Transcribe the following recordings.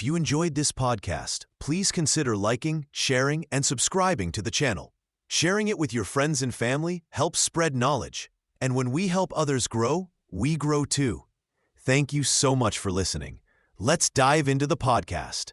If you enjoyed this podcast, please consider liking, sharing, and subscribing to the channel. Sharing it with your friends and family helps spread knowledge. And when we help others grow, we grow too. Thank you so much for listening. Let's dive into the podcast.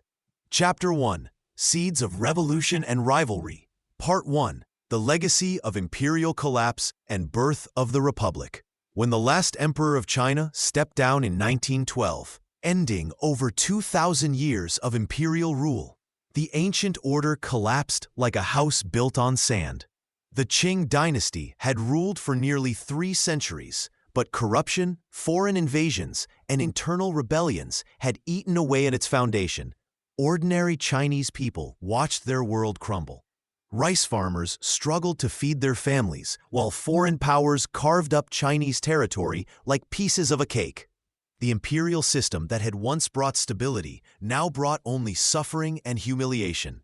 Chapter 1. Seeds of Revolution and Rivalry. Part 1. The Legacy of Imperial Collapse and Birth of the Republic. When the last emperor of China stepped down in 1912, ending over 2,000 years of imperial rule, the ancient order collapsed like a house built on sand. The Qing dynasty had ruled for nearly 3 centuries, but corruption, foreign invasions, and internal rebellions had eaten away at its foundation. Ordinary Chinese people watched their world crumble. Rice farmers struggled to feed their families, while foreign powers carved up Chinese territory like pieces of a cake. The imperial system that had once brought stability now brought only suffering and humiliation.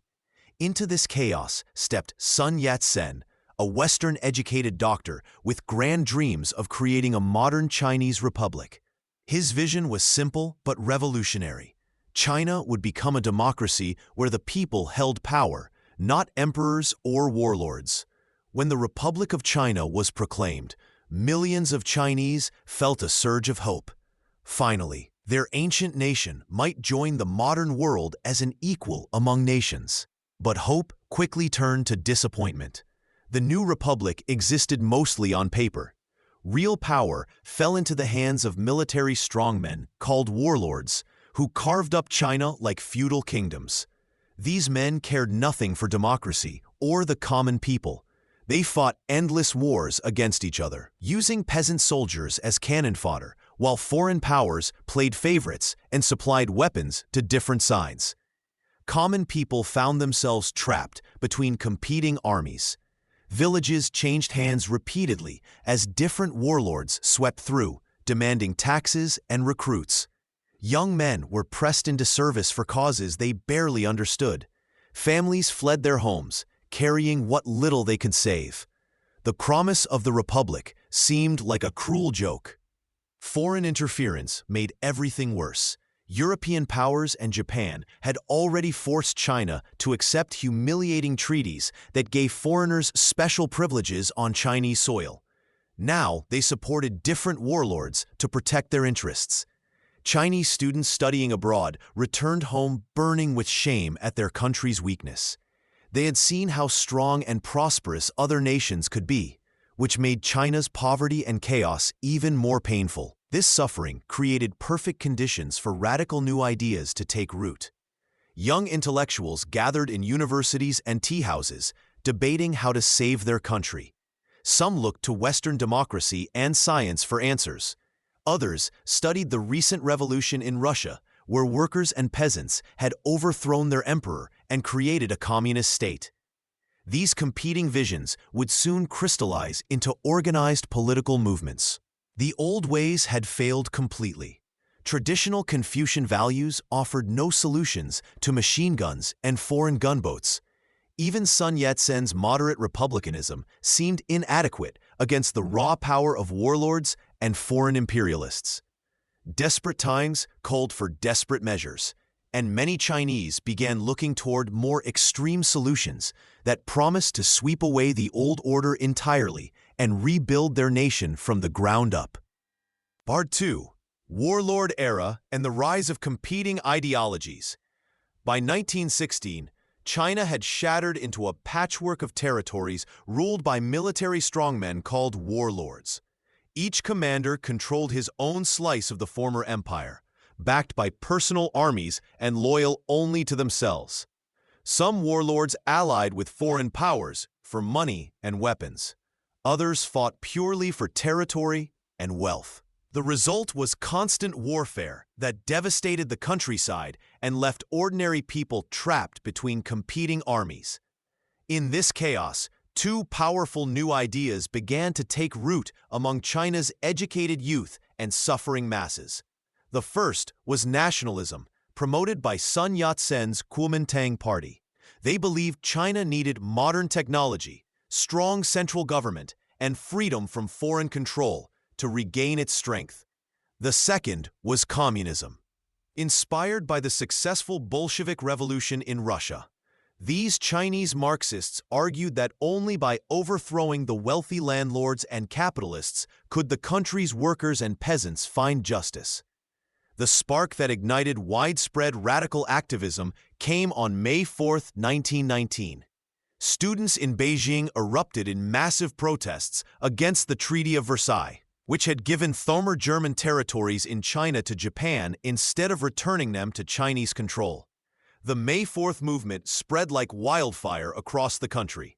Into this chaos stepped Sun Yat-sen, a Western-educated doctor with grand dreams of creating a modern Chinese republic. His vision was simple but revolutionary. China would become a democracy where the people held power, not emperors or warlords. When the Republic of China was proclaimed, millions of Chinese felt a surge of hope. Finally, their ancient nation might join the modern world as an equal among nations. But hope quickly turned to disappointment. The new republic existed mostly on paper. Real power fell into the hands of military strongmen called warlords, who carved up China like feudal kingdoms. These men cared nothing for democracy or the common people. They fought endless wars against each other, using peasant soldiers as cannon fodder, while foreign powers played favorites and supplied weapons to different sides. Common people found themselves trapped between competing armies. Villages changed hands repeatedly as different warlords swept through, demanding taxes and recruits. Young men were pressed into service for causes they barely understood. Families fled their homes, carrying what little they could save. The promise of the Republic seemed like a cruel joke. Foreign interference made everything worse. European powers and Japan had already forced China to accept humiliating treaties that gave foreigners special privileges on Chinese soil. Now they supported different warlords to protect their interests. Chinese students studying abroad returned home burning with shame at their country's weakness. They had seen how strong and prosperous other nations could be, which made China's poverty and chaos even more painful. This suffering created perfect conditions for radical new ideas to take root. Young intellectuals gathered in universities and tea houses, debating how to save their country. Some looked to Western democracy and science for answers. Others studied the recent revolution in Russia, where workers and peasants had overthrown their emperor and created a communist state. These competing visions would soon crystallize into organized political movements. The old ways had failed completely. Traditional Confucian values offered no solutions to machine guns and foreign gunboats. Even Sun Yat-sen's moderate republicanism seemed inadequate against the raw power of warlords and foreign imperialists. Desperate times called for desperate measures, and many Chinese began looking toward more extreme solutions that promised to sweep away the old order entirely and rebuild their nation from the ground up. Part 2. Warlord Era and the Rise of Competing Ideologies. By 1916, China had shattered into a patchwork of territories ruled by military strongmen called warlords. Each commander controlled his own slice of the former empire, backed by personal armies and loyal only to themselves. Some warlords allied with foreign powers for money and weapons. Others fought purely for territory and wealth. The result was constant warfare that devastated the countryside and left ordinary people trapped between competing armies. In this chaos, 2 powerful new ideas began to take root among China's educated youth and suffering masses. The first was nationalism, promoted by Sun Yat-sen's Kuomintang party. They believed China needed modern technology, strong central government, and freedom from foreign control to regain its strength. The second was communism. Inspired by the successful Bolshevik Revolution in Russia, these Chinese Marxists argued that only by overthrowing the wealthy landlords and capitalists could the country's workers and peasants find justice. The spark that ignited widespread radical activism came on May 4, 1919. Students in Beijing erupted in massive protests against the Treaty of Versailles, which had given former German territories in China to Japan instead of returning them to Chinese control. The May 4th movement spread like wildfire across the country.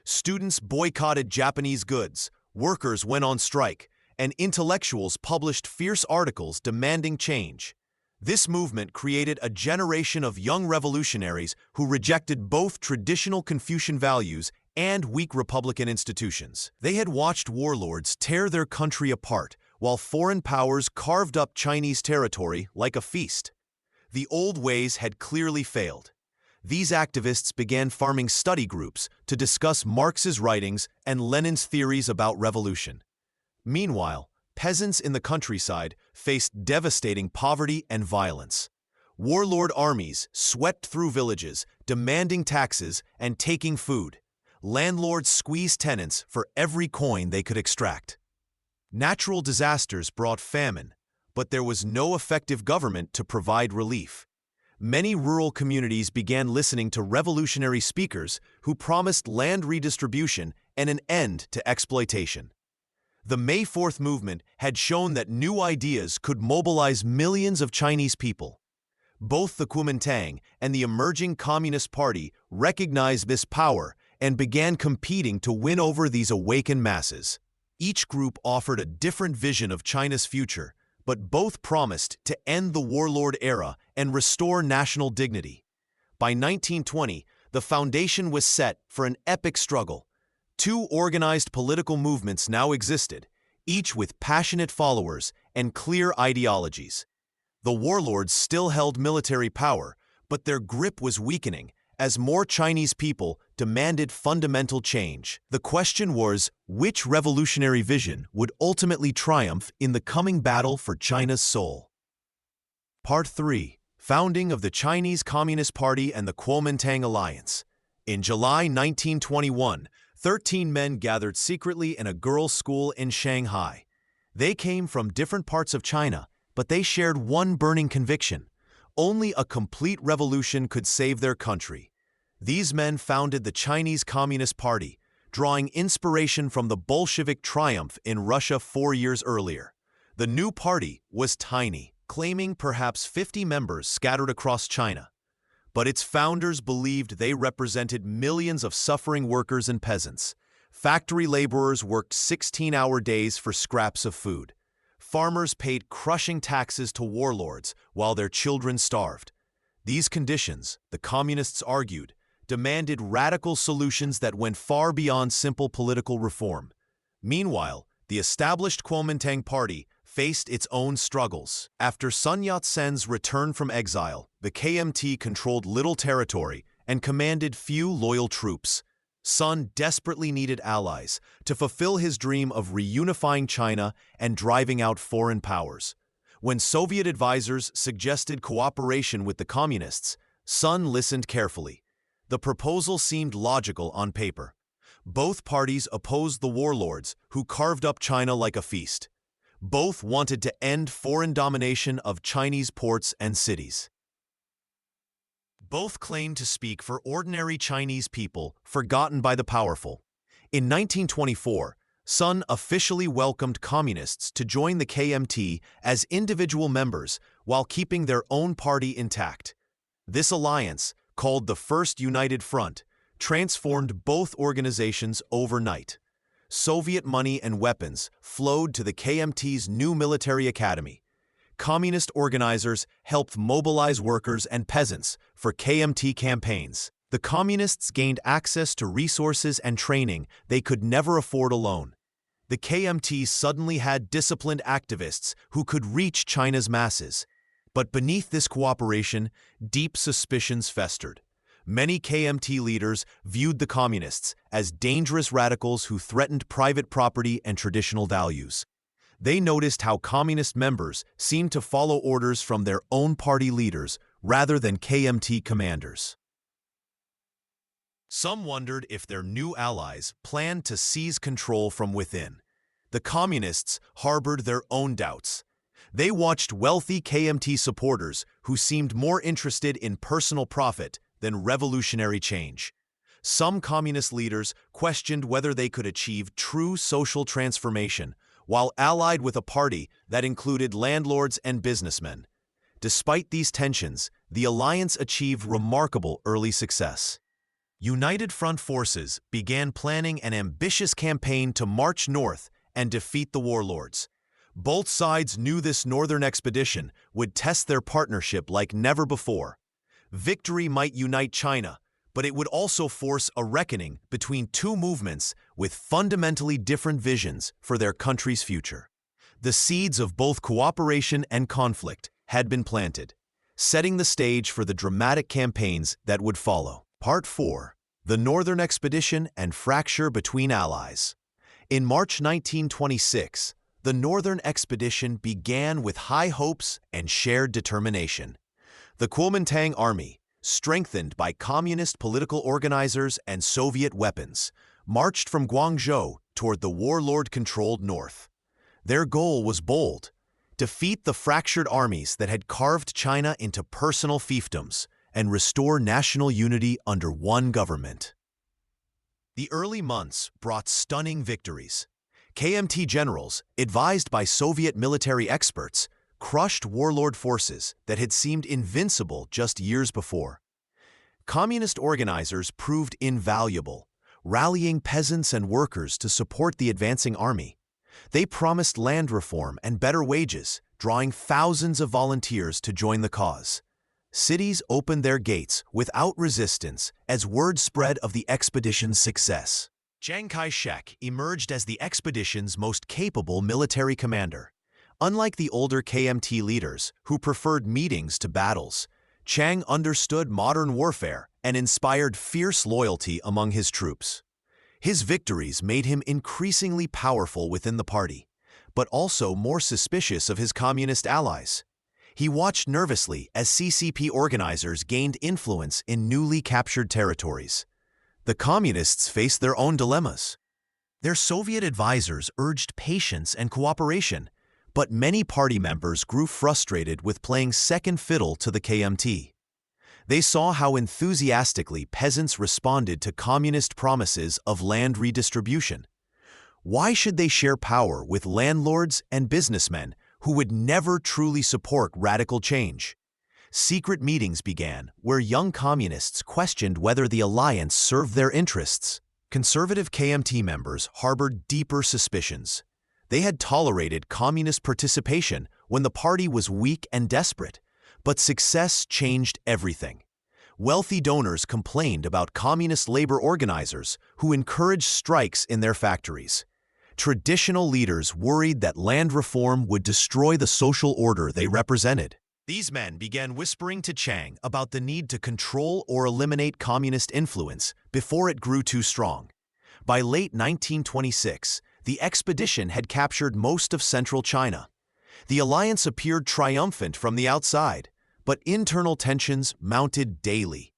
Students boycotted Japanese goods, workers went on strike, and intellectuals published fierce articles demanding change. This movement created a generation of young revolutionaries who rejected both traditional Confucian values and weak republican institutions. They had watched warlords tear their country apart while foreign powers carved up Chinese territory like a feast. The old ways had clearly failed. These activists began forming study groups to discuss Marx's writings and Lenin's theories about revolution. Meanwhile, peasants in the countryside faced devastating poverty and violence. Warlord armies swept through villages, demanding taxes and taking food. Landlords squeezed tenants for every coin they could extract. Natural disasters brought famine, but there was no effective government to provide relief. Many rural communities began listening to revolutionary speakers who promised land redistribution and an end to exploitation. The May 4th movement had shown that new ideas could mobilize millions of Chinese people. Both the Kuomintang and the emerging Communist Party recognized this power and began competing to win over these awakened masses. Each group offered a different vision of China's future, but both promised to end the warlord era and restore national dignity. By 1920, the foundation was set for an epic struggle. Two organized political movements now existed, each with passionate followers and clear ideologies. The warlords still held military power, but their grip was weakening as more Chinese people demanded fundamental change. The question was, which revolutionary vision would ultimately triumph in the coming battle for China's soul? Part 3. Founding of the Chinese Communist Party and the Kuomintang Alliance. In July 1921, 13 men gathered secretly in a girls' school in Shanghai. They came from different parts of China, but they shared one burning conviction: only a complete revolution could save their country. These men founded the Chinese Communist Party, drawing inspiration from the Bolshevik triumph in Russia 4 years earlier. The new party was tiny, claiming perhaps 50 members scattered across China. But its founders believed they represented millions of suffering workers and peasants. Factory laborers worked 16-hour days for scraps of food. Farmers paid crushing taxes to warlords while their children starved. These conditions, the communists argued, demanded radical solutions that went far beyond simple political reform. Meanwhile, the established Kuomintang Party faced its own struggles. After Sun Yat-sen's return from exile, the KMT controlled little territory and commanded few loyal troops. Sun desperately needed allies to fulfill his dream of reunifying China and driving out foreign powers. When Soviet advisors suggested cooperation with the communists, Sun listened carefully. The proposal seemed logical on paper. Both parties opposed the warlords who carved up China like a feast. Both wanted to end foreign domination of Chinese ports and cities. Both claimed to speak for ordinary Chinese people forgotten by the powerful. In 1924, Sun officially welcomed communists to join the KMT as individual members while keeping their own party intact. This alliance, called the First United Front, transformed both organizations overnight. Soviet money and weapons flowed to the KMT's new military academy. Communist organizers helped mobilize workers and peasants for KMT campaigns. The communists gained access to resources and training they could never afford alone. The KMT suddenly had disciplined activists who could reach China's masses. But beneath this cooperation, deep suspicions festered. Many KMT leaders viewed the communists as dangerous radicals who threatened private property and traditional values. They noticed how communist members seemed to follow orders from their own party leaders rather than KMT commanders. Some wondered if their new allies planned to seize control from within. The communists harbored their own doubts. They watched wealthy KMT supporters who seemed more interested in personal profit than revolutionary change. Some communist leaders questioned whether they could achieve true social transformation while allied with a party that included landlords and businessmen. Despite these tensions, the alliance achieved remarkable early success. United Front forces began planning an ambitious campaign to march north and defeat the warlords. Both sides knew this northern expedition would test their partnership like never before. Victory might unite China, but it would also force a reckoning between two movements with fundamentally different visions for their country's future. The seeds of both cooperation and conflict had been planted, setting the stage for the dramatic campaigns that would follow. Part 4. The Northern Expedition and Fracture Between Allies. In March 1926, the Northern Expedition began with high hopes and shared determination. The Kuomintang army, strengthened by communist political organizers and Soviet weapons, marched from Guangzhou toward the warlord-controlled north. Their goal was bold: defeat the fractured armies that had carved China into personal fiefdoms and restore national unity under one government. The early months brought stunning victories. KMT generals, advised by Soviet military experts, crushed warlord forces that had seemed invincible just years before. Communist organizers proved invaluable, rallying peasants and workers to support the advancing army. They promised land reform and better wages, drawing thousands of volunteers to join the cause. Cities opened their gates without resistance as word spread of the expedition's success. Chiang Kai-shek emerged as the expedition's most capable military commander. Unlike the older KMT leaders, who preferred meetings to battles, Chiang understood modern warfare and inspired fierce loyalty among his troops. His victories made him increasingly powerful within the party, but also more suspicious of his communist allies. He watched nervously as CCP organizers gained influence in newly captured territories. The communists faced their own dilemmas. Their Soviet advisors urged patience and cooperation, but many party members grew frustrated with playing second fiddle to the KMT. They saw how enthusiastically peasants responded to communist promises of land redistribution. Why should they share power with landlords and businessmen who would never truly support radical change? Secret meetings began where young communists questioned whether the alliance served their interests. Conservative KMT members harbored deeper suspicions. They had tolerated communist participation when the party was weak and desperate, but success changed everything. Wealthy donors complained about communist labor organizers who encouraged strikes in their factories. Traditional leaders worried that land reform would destroy the social order they represented. These men began whispering to Chiang about the need to control or eliminate communist influence before it grew too strong. By late 1926, the expedition had captured most of central China. The alliance appeared triumphant from the outside, but internal tensions mounted daily.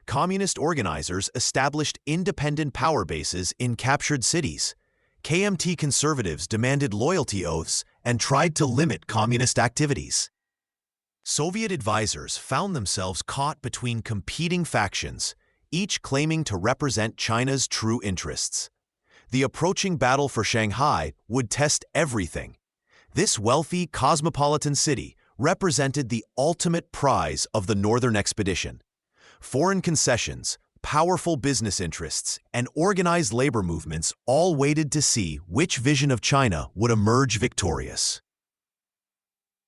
Communist organizers established independent power bases in captured cities. KMT conservatives demanded loyalty oaths and tried to limit communist activities. Soviet advisors found themselves caught between competing factions, each claiming to represent China's true interests. The approaching battle for Shanghai would test everything. This wealthy, cosmopolitan city represented the ultimate prize of the Northern Expedition. Foreign concessions, powerful business interests, and organized labor movements all waited to see which vision of China would emerge victorious.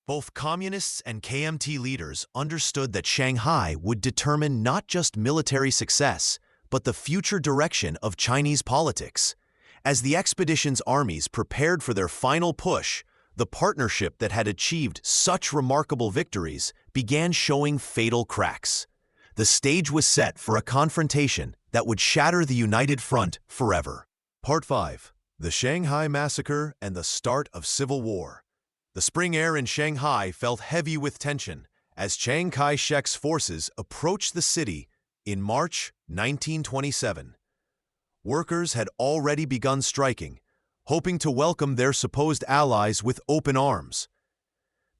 Both communists and KMT leaders understood that Shanghai would determine not just military success, but the future direction of Chinese politics. As the expedition's armies prepared for their final push, the partnership that had achieved such remarkable victories began showing fatal cracks. The stage was set for a confrontation that would shatter the United Front forever. Part 5. The Shanghai Massacre and the start of civil war. The spring air in Shanghai felt heavy with tension as Chiang Kai-shek's forces approached the city in March 1927. Workers had already begun striking, hoping to welcome their supposed allies with open arms.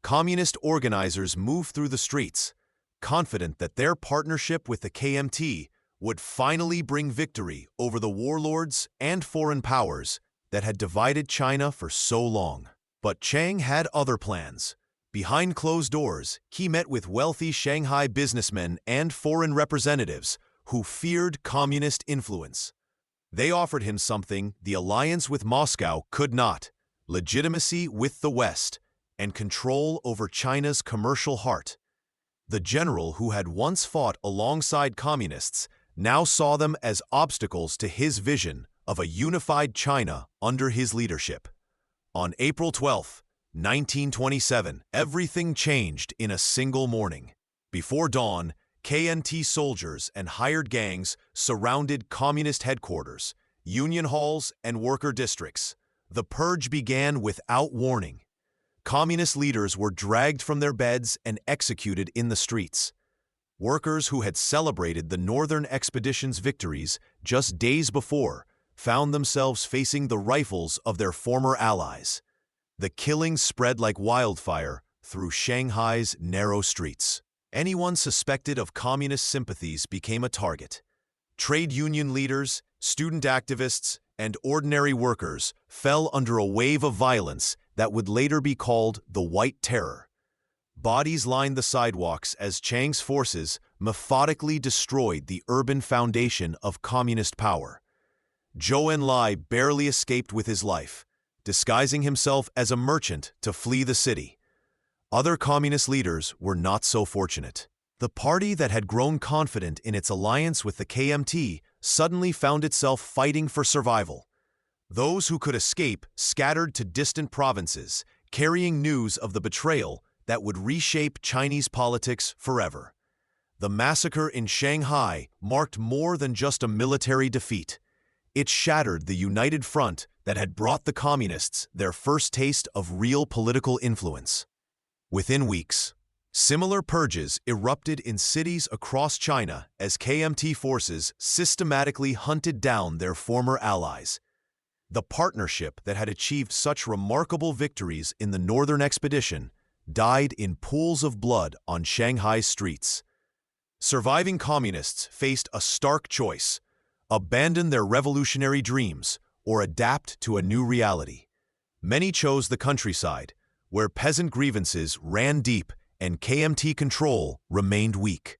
Communist organizers moved through the streets, confident that their partnership with the KMT would finally bring victory over the warlords and foreign powers that had divided China for so long. But Chiang had other plans. Behind closed doors, he met with wealthy Shanghai businessmen and foreign representatives who feared communist influence. They offered him something the alliance with Moscow could not: legitimacy with the West and control over China's commercial heart. The general who had once fought alongside communists now saw them as obstacles to his vision of a unified China under his leadership. On April 12, 1927, everything changed in a single morning. Before dawn, KMT soldiers and hired gangs surrounded communist headquarters, union halls, and worker districts. The purge began without warning. Communist leaders were dragged from their beds and executed in the streets. Workers who had celebrated the Northern Expedition's victories just days before found themselves facing the rifles of their former allies. The killing spread like wildfire through Shanghai's narrow streets. Anyone suspected of communist sympathies became a target. Trade union leaders, student activists, and ordinary workers fell under a wave of violence that would later be called the White Terror. Bodies lined the sidewalks as Chiang's forces methodically destroyed the urban foundation of communist power. Zhou Enlai barely escaped with his life, disguising himself as a merchant to flee the city. Other communist leaders were not so fortunate. The party that had grown confident in its alliance with the KMT suddenly found itself fighting for survival. Those who could escape scattered to distant provinces, carrying news of the betrayal that would reshape Chinese politics forever. The massacre in Shanghai marked more than just a military defeat. It shattered the united front that had brought the communists their first taste of real political influence. Within weeks, similar purges erupted in cities across China as KMT forces systematically hunted down their former allies. The partnership that had achieved such remarkable victories in the Northern Expedition died in pools of blood on Shanghai's streets. Surviving communists faced a stark choice: abandon their revolutionary dreams or adapt to a new reality. Many chose the countryside, where peasant grievances ran deep and KMT control remained weak.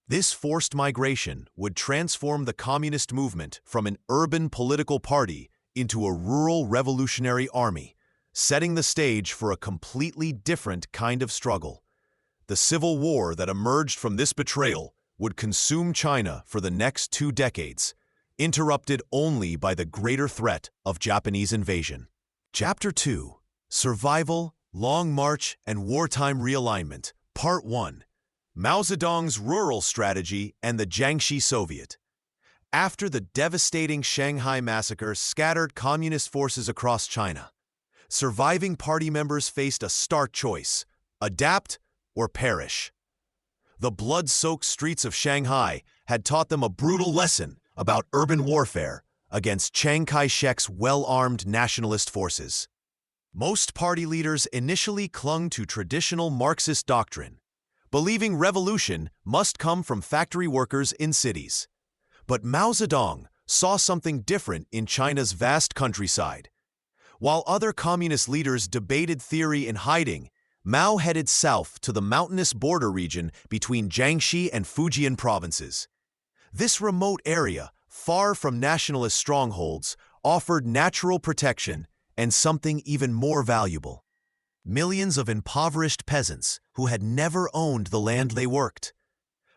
This forced migration would transform the communist movement from an urban political party into a rural revolutionary army, setting the stage for a completely different kind of struggle. The civil war that emerged from this betrayal would consume China for the next 2 decades, interrupted only by the greater threat of Japanese invasion. Chapter 2: Survival, Long March, and Wartime Realignment. Part 1: Mao Zedong's Rural Strategy and the Jiangxi Soviet. After the devastating Shanghai massacre scattered communist forces across China, surviving party members faced a stark choice: adapt or perish. The blood-soaked streets of Shanghai had taught them a brutal lesson about urban warfare against Chiang Kai-shek's well-armed nationalist forces. Most party leaders initially clung to traditional Marxist doctrine, believing revolution must come from factory workers in cities. But Mao Zedong saw something different in China's vast countryside. While other communist leaders debated theory in hiding, Mao headed south to the mountainous border region between Jiangxi and Futian provinces. This remote area, far from nationalist strongholds, offered natural protection and something even more valuable: millions of impoverished peasants who had never owned the land they worked.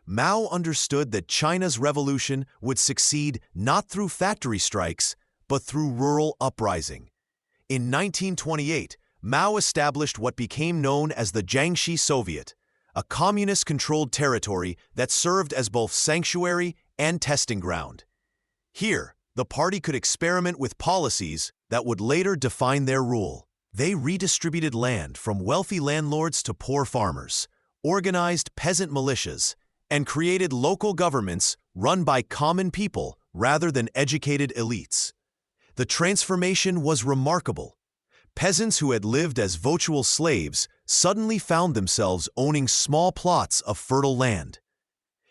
Mao understood that China's revolution would succeed not through factory strikes, but through rural uprising. In 1928, Mao established what became known as the Jiangxi Soviet, a communist-controlled territory that served as both sanctuary and testing ground. Here, the party could experiment with policies that would later define their rule. They redistributed land from wealthy landlords to poor farmers, organized peasant militias, and created local governments run by common people rather than educated elites. The transformation was remarkable. Peasants who had lived as virtual slaves suddenly found themselves owning small plots of fertile land.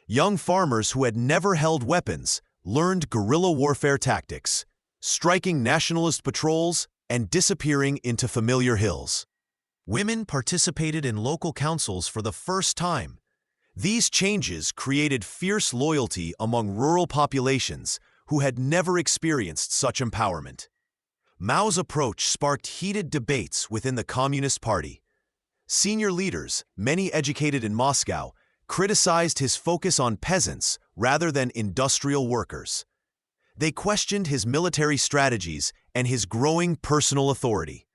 Young farmers who had never held weapons learned guerrilla warfare tactics, striking nationalist patrols and disappearing into familiar hills. Women participated in local councils for the first time. These changes created fierce loyalty among rural populations who had never experienced such empowerment. Mao's approach sparked heated debates within the Communist Party. Senior leaders, many educated in Moscow, criticized his focus on peasants rather than industrial workers. They questioned his military strategies and his growing personal authority.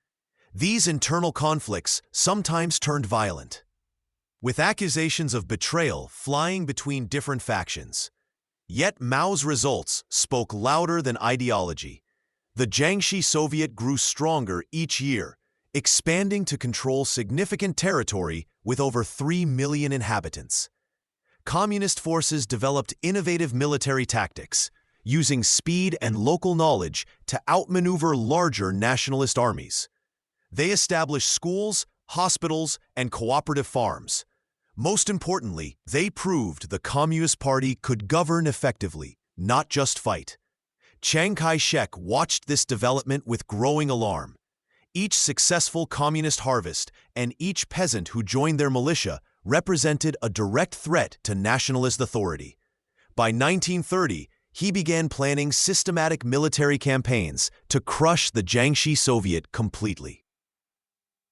These internal conflicts sometimes turned violent, with accusations of betrayal flying between different factions. Yet Mao's results spoke louder than ideology. The Jiangxi Soviet grew stronger each year, expanding to control significant territory with over 3 million inhabitants. Communist forces developed innovative military tactics, using speed and local knowledge to outmaneuver larger nationalist armies. They established schools, hospitals, and cooperative farms. Most importantly, they proved the Communist Party could govern effectively, not just fight. Chiang Kai-shek watched this development with growing alarm. Each successful communist harvest and each peasant who joined their militia represented a direct threat to nationalist authority. By 1930, he began planning systematic military campaigns to crush the Jiangxi Soviet completely.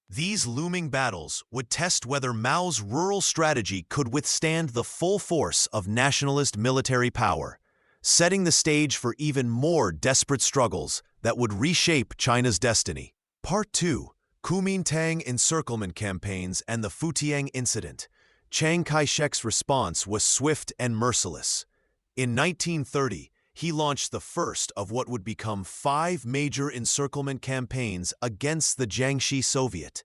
These looming battles would test whether Mao's rural strategy could withstand the full force of nationalist military power, setting the stage for even more desperate struggles that would reshape China's destiny. Part 2. Kuomintang Encirclement Campaigns and the Futian Incident. Chiang Kai-shek's response was swift and merciless. In 1930, he launched the first of what would become 5 major encirclement campaigns against the Jiangxi Soviet.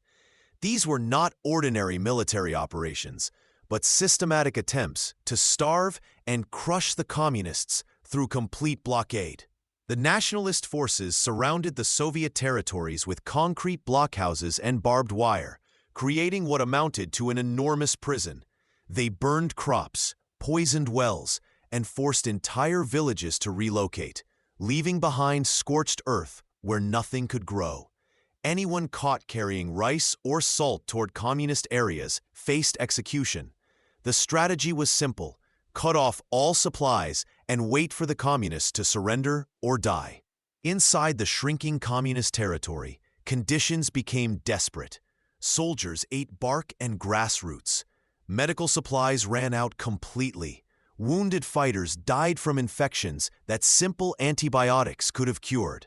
These were not ordinary military operations, but systematic attempts to starve and crush the communists through complete blockade. The nationalist forces surrounded the Soviet territories with concrete blockhouses and barbed wire, creating what amounted to an enormous prison. They burned crops, poisoned wells, and forced entire villages to relocate, leaving behind scorched earth where nothing could grow. Anyone caught carrying rice or salt toward communist areas faced execution. The strategy was simple: cut off all supplies and wait for the communists to surrender or die. Inside the shrinking communist territory, conditions became desperate. Soldiers ate bark and grass roots. Medical supplies ran out completely. Wounded fighters died from infections that simple antibiotics could have cured.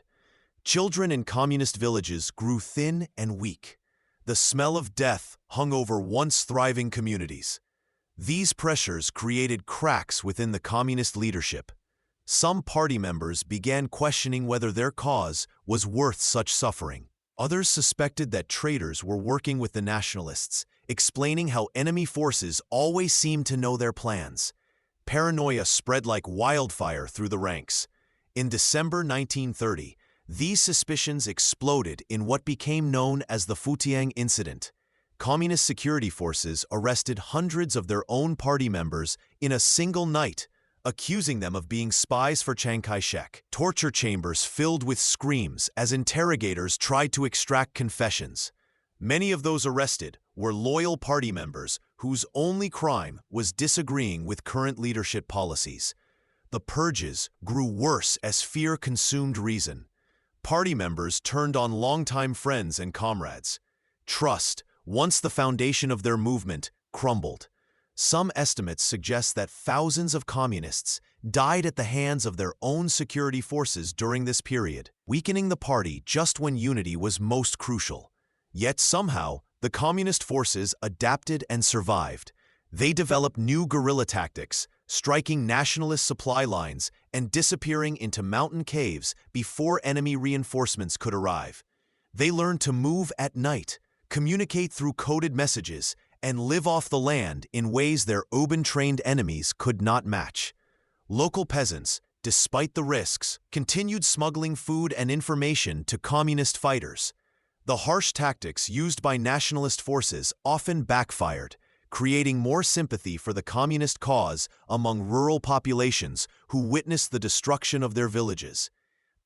Children in communist villages grew thin and weak. The smell of death hung over once thriving communities. These pressures created cracks within the communist leadership. Some party members began questioning whether their cause was worth such suffering. Others suspected that traitors were working with the nationalists, explaining how enemy forces always seemed to know their plans. Paranoia spread like wildfire through the ranks. In December 1930, these suspicions exploded in what became known as the Futian Incident. Communist security forces arrested hundreds of their own party members in a single night, accusing them of being spies for Chiang Kai-shek. Torture chambers filled with screams as interrogators tried to extract confessions. Many of those arrested were loyal party members whose only crime was disagreeing with current leadership policies. The purges grew worse as fear consumed reason. Party members turned on longtime friends and comrades. Trust, once the foundation of their movement, crumbled. Some estimates suggest that thousands of communists died at the hands of their own security forces during this period, weakening the party just when unity was most crucial. Yet somehow, the communist forces adapted and survived. They developed new guerrilla tactics, striking nationalist supply lines and disappearing into mountain caves before enemy reinforcements could arrive. They learned to move at night, communicate through coded messages, and live off the land in ways their urban-trained enemies could not match. Local peasants, despite the risks, continued smuggling food and information to communist fighters. The harsh tactics used by nationalist forces often backfired, creating more sympathy for the communist cause among rural populations who witnessed the destruction of their villages.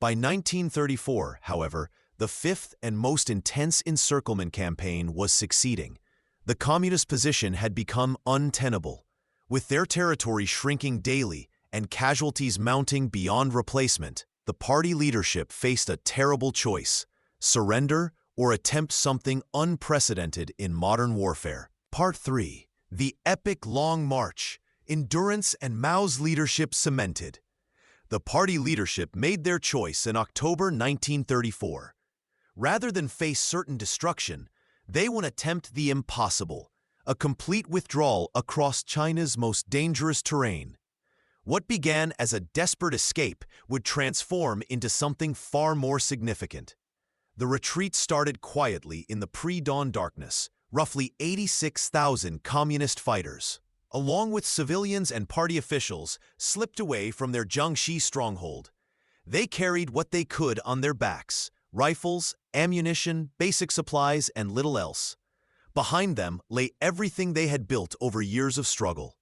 By 1934, however, the fifth and most intense encirclement campaign was succeeding. The communist position had become untenable. With their territory shrinking daily and casualties mounting beyond replacement, the party leadership faced a terrible choice: surrender or attempt something unprecedented in modern warfare. Part 3. The Epic Long March. Endurance and Mao's leadership cemented. The party leadership made their choice in October 1934. Rather than face certain destruction, they would attempt the impossible: a complete withdrawal across China's most dangerous terrain. What began as a desperate escape would transform into something far more significant. The retreat started quietly in the pre-dawn darkness. Roughly 86,000 communist fighters, along with civilians and party officials, slipped away from their Jiangxi stronghold. They carried what they could on their backs: rifles, ammunition, basic supplies, and little else. Behind them lay everything they had built over years of struggle.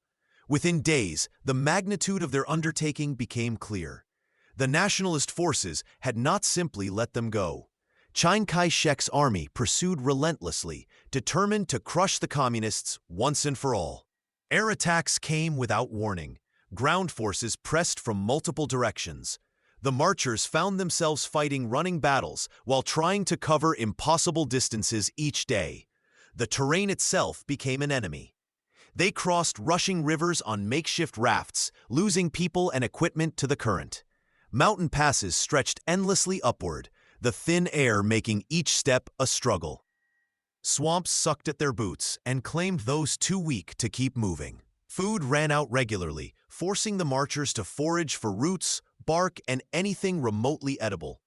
Within days, the magnitude of their undertaking became clear. The nationalist forces had not simply let them go. Chiang Kai-shek's army pursued relentlessly, determined to crush the communists once and for all. Air attacks came without warning. Ground forces pressed from multiple directions. The marchers found themselves fighting running battles while trying to cover impossible distances each day. The terrain itself became an enemy. They crossed rushing rivers on makeshift rafts, losing people and equipment to the current. Mountain passes stretched endlessly upward, the thin air making each step a struggle. Swamps sucked at their boots and claimed those too weak to keep moving. Food ran out regularly, forcing the marchers to forage for roots, bark, and anything remotely edible.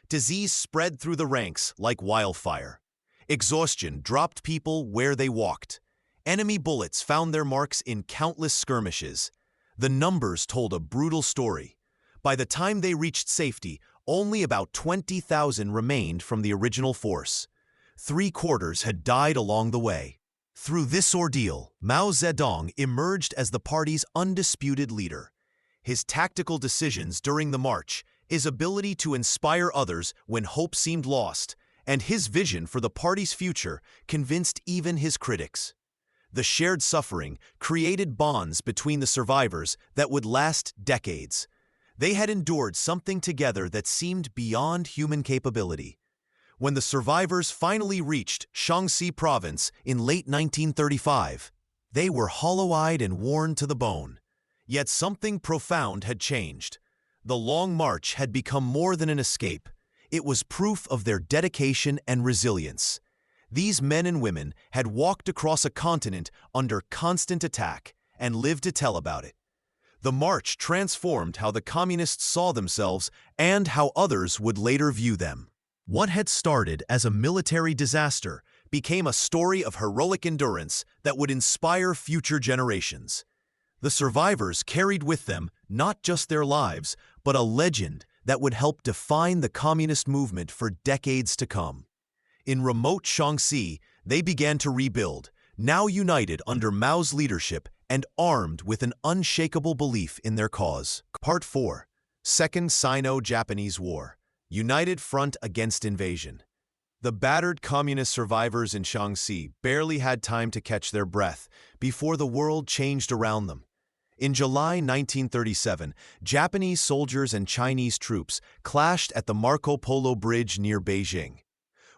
Disease spread through the ranks like wildfire. Exhaustion dropped people where they walked. Enemy bullets found their marks in countless skirmishes. The numbers told a brutal story. By the time they reached safety, only about 20,000 remained from the original force. 3/4 had died along the way. Through this ordeal, Mao Zedong emerged as the party's undisputed leader. His tactical decisions during the march, his ability to inspire others when hope seemed lost, and his vision for the party's future convinced even his critics. The shared suffering created bonds between the survivors that would last decades. They had endured something together that seemed beyond human capability. When the survivors finally reached Shaanxi province in late 1935, they were hollow-eyed and worn to the bone. Yet something profound had changed. The Long March had become more than an escape. It was proof of their dedication and resilience. These men and women had walked across a continent under constant attack and lived to tell about it. The march transformed how the communists saw themselves and how others would later view them. What had started as a military disaster became a story of heroic endurance that would inspire future generations. The survivors carried with them not just their lives, but a legend that would help define the communist movement for decades to come. In remote Shaanxi, they began to rebuild, now united under Mao's leadership and armed with an unshakable belief in their cause. Part 4. Second Sino-Japanese War. United Front Against Invasion. The battered communist survivors in Shaanxi barely had time to catch their breath before the world changed around them. In July 1937, Japanese soldiers and Chinese troops clashed at the Marco Polo Bridge near Beijing.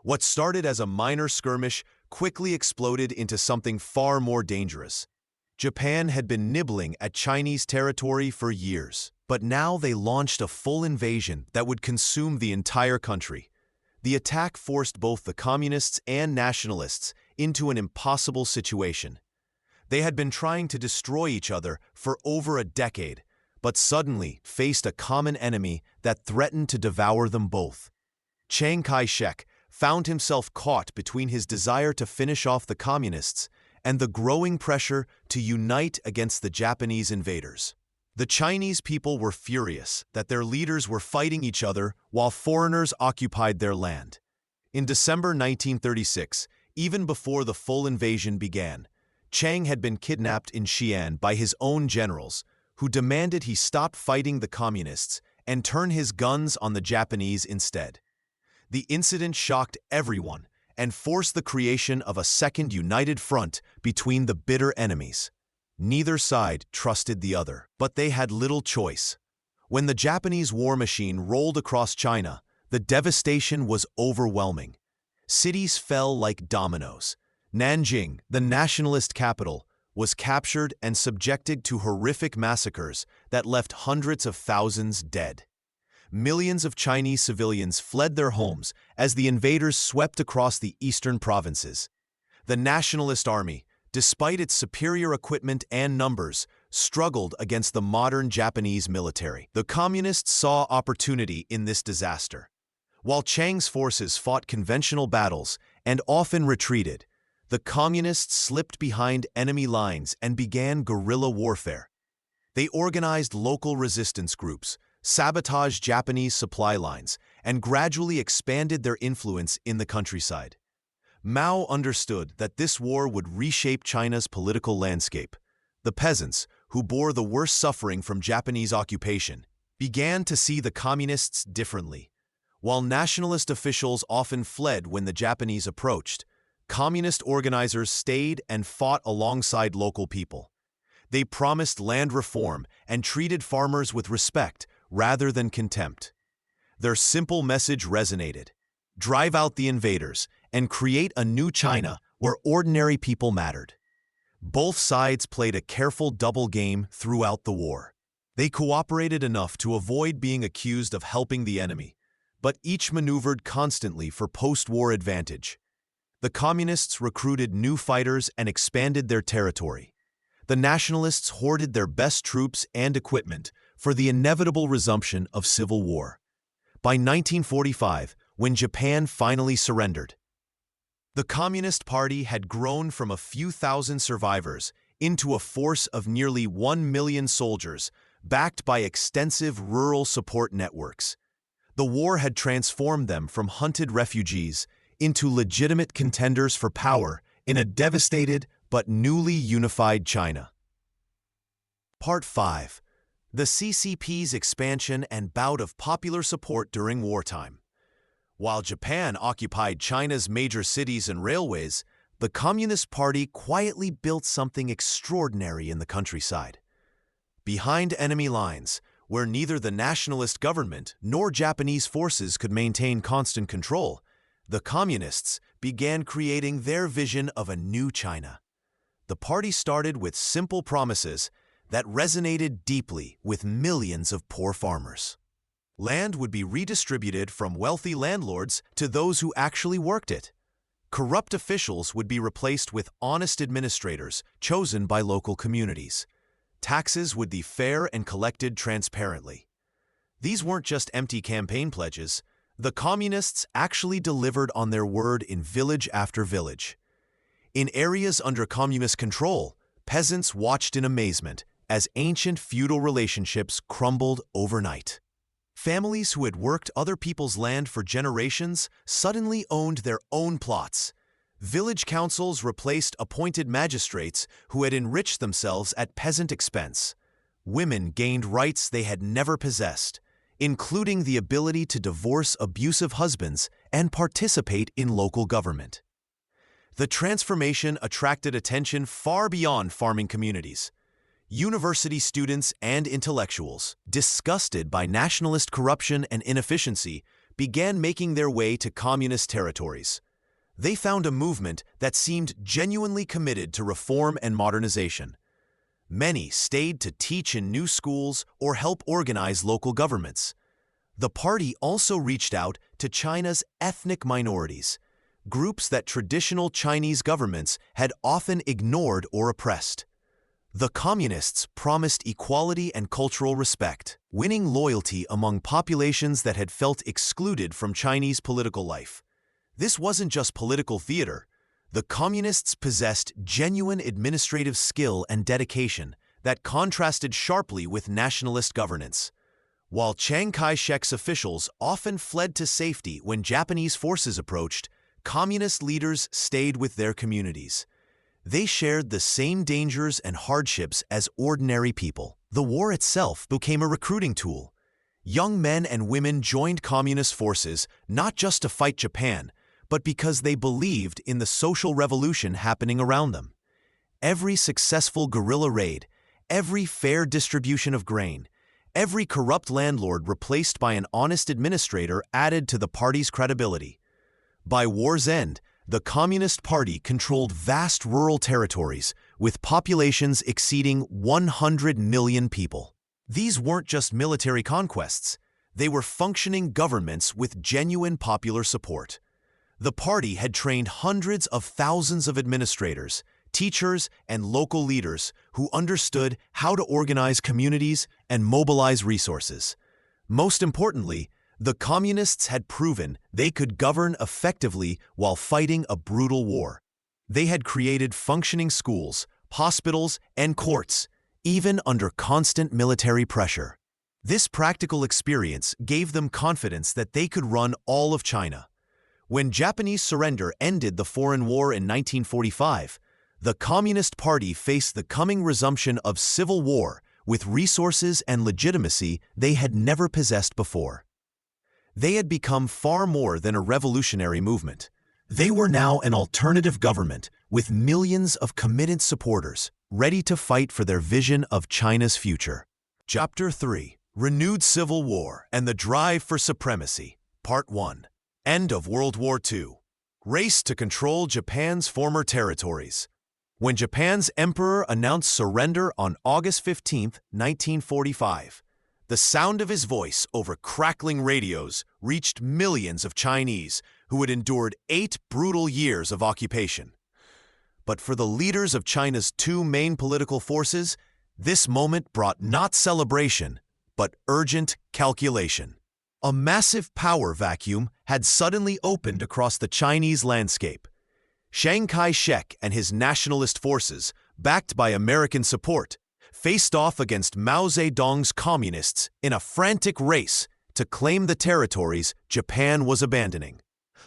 What started as a minor skirmish quickly exploded into something far more dangerous. Japan had been nibbling at Chinese territory for years, but now they launched a full invasion that would consume the entire country. The attack forced both the communists and nationalists into an impossible situation. They had been trying to destroy each other for over a decade, but suddenly faced a common enemy that threatened to devour them both. Chiang Kai-shek found himself caught between his desire to finish off the communists and the growing pressure to unite against the Japanese invaders. The Chinese people were furious that their leaders were fighting each other while foreigners occupied their land. In December 1936, even before the full invasion began, Chiang had been kidnapped in Xi'an by his own generals, who demanded he stop fighting the communists and turn his guns on the Japanese instead. The incident shocked everyone and forced the creation of a second united front between the bitter enemies. Neither side trusted the other, but they had little choice. When the Japanese war machine rolled across China, the devastation was overwhelming. Cities fell like dominoes. Nanjing, the nationalist capital, was captured and subjected to horrific massacres that left hundreds of thousands dead. Millions of Chinese civilians fled their homes as the invaders swept across the eastern provinces. The Nationalist army, despite its superior equipment and numbers, struggled against the modern Japanese military. The Communists saw opportunity in this disaster. While Chiang's forces fought conventional battles and often retreated, the Communists slipped behind enemy lines and began guerrilla warfare. They organized local resistance groups, sabotaged Japanese supply lines, and gradually expanded their influence in the countryside. Mao understood that this war would reshape China's political landscape. The peasants, who bore the worst suffering from Japanese occupation, began to see the communists differently. While nationalist officials often fled when the Japanese approached, communist organizers stayed and fought alongside local people. They promised land reform and treated farmers with respect rather than contempt. Their simple message resonated: drive out the invaders and create a new China where ordinary people mattered. Both sides played a careful double game throughout the war. They cooperated enough to avoid being accused of helping the enemy, but each maneuvered constantly for post-war advantage. The communists recruited new fighters and expanded their territory. The nationalists hoarded their best troops and equipment for the inevitable resumption of civil war. By 1945, when Japan finally surrendered, the Communist Party had grown from a few thousand survivors into a force of nearly 1 million soldiers, backed by extensive rural support networks. The war had transformed them from hunted refugees into legitimate contenders for power in a devastated but newly unified China. Part 5. The CCP's expansion and bout of popular support during wartime. While Japan occupied China's major cities and railways, the Communist Party quietly built something extraordinary in the countryside. Behind enemy lines, where neither the nationalist government nor Japanese forces could maintain constant control, the Communists began creating their vision of a new China. The party started with simple promises that resonated deeply with millions of poor farmers. Land would be redistributed from wealthy landlords to those who actually worked it. Corrupt officials would be replaced with honest administrators chosen by local communities. Taxes would be fair and collected transparently. These weren't just empty campaign pledges. The Communists actually delivered on their word in village after village. In areas under communist control, peasants watched in amazement as ancient feudal relationships crumbled overnight. Families who had worked other people's land for generations suddenly owned their own plots. Village councils replaced appointed magistrates who had enriched themselves at peasant expense. Women gained rights they had never possessed, including the ability to divorce abusive husbands and participate in local government. The transformation attracted attention far beyond farming communities. University students and intellectuals, disgusted by nationalist corruption and inefficiency, began making their way to communist territories. They found a movement that seemed genuinely committed to reform and modernization. Many stayed to teach in new schools or help organize local governments. The party also reached out to China's ethnic minorities, groups that traditional Chinese governments had often ignored or oppressed. The Communists promised equality and cultural respect, winning loyalty among populations that had felt excluded from Chinese political life. This wasn't just political theater. The Communists possessed genuine administrative skill and dedication that contrasted sharply with nationalist governance. While Chiang Kai-shek's officials often fled to safety when Japanese forces approached, Communist leaders stayed with their communities. They shared the same dangers and hardships as ordinary people. The war itself became a recruiting tool. Young men and women joined Communist forces not just to fight Japan, but because they believed in the social revolution happening around them. Every successful guerrilla raid, every fair distribution of grain, every corrupt landlord replaced by an honest administrator added to the party's credibility. By war's end, the Communist Party controlled vast rural territories with populations exceeding 100 million people. These weren't just military conquests. They were functioning governments with genuine popular support. The party had trained hundreds of thousands of administrators, teachers, and local leaders who understood how to organize communities and mobilize resources. Most importantly, the Communists had proven they could govern effectively while fighting a brutal war. They had created functioning schools, hospitals, and courts, even under constant military pressure. This practical experience gave them confidence that they could run all of China. When Japanese surrender ended the foreign war in 1945, the Communist Party faced the coming resumption of civil war with resources and legitimacy they had never possessed before. They had become far more than a revolutionary movement. They were now an alternative government with millions of committed supporters ready to fight for their vision of China's future. Chapter 3: Renewed Civil War and the Drive for Supremacy. Part 1. End of World War II. Race to control Japan's former territories. When Japan's emperor announced surrender on August 15, 1945, the sound of his voice over crackling radios reached millions of Chinese who had endured 8 brutal years of occupation. But for the leaders of China's 2 main political forces, this moment brought not celebration, but urgent calculation. A massive power vacuum had suddenly opened across the Chinese landscape. Chiang Kai-shek and his nationalist forces, backed by American support, faced off against Mao Zedong's communists in a frantic race to claim the territories Japan was abandoning.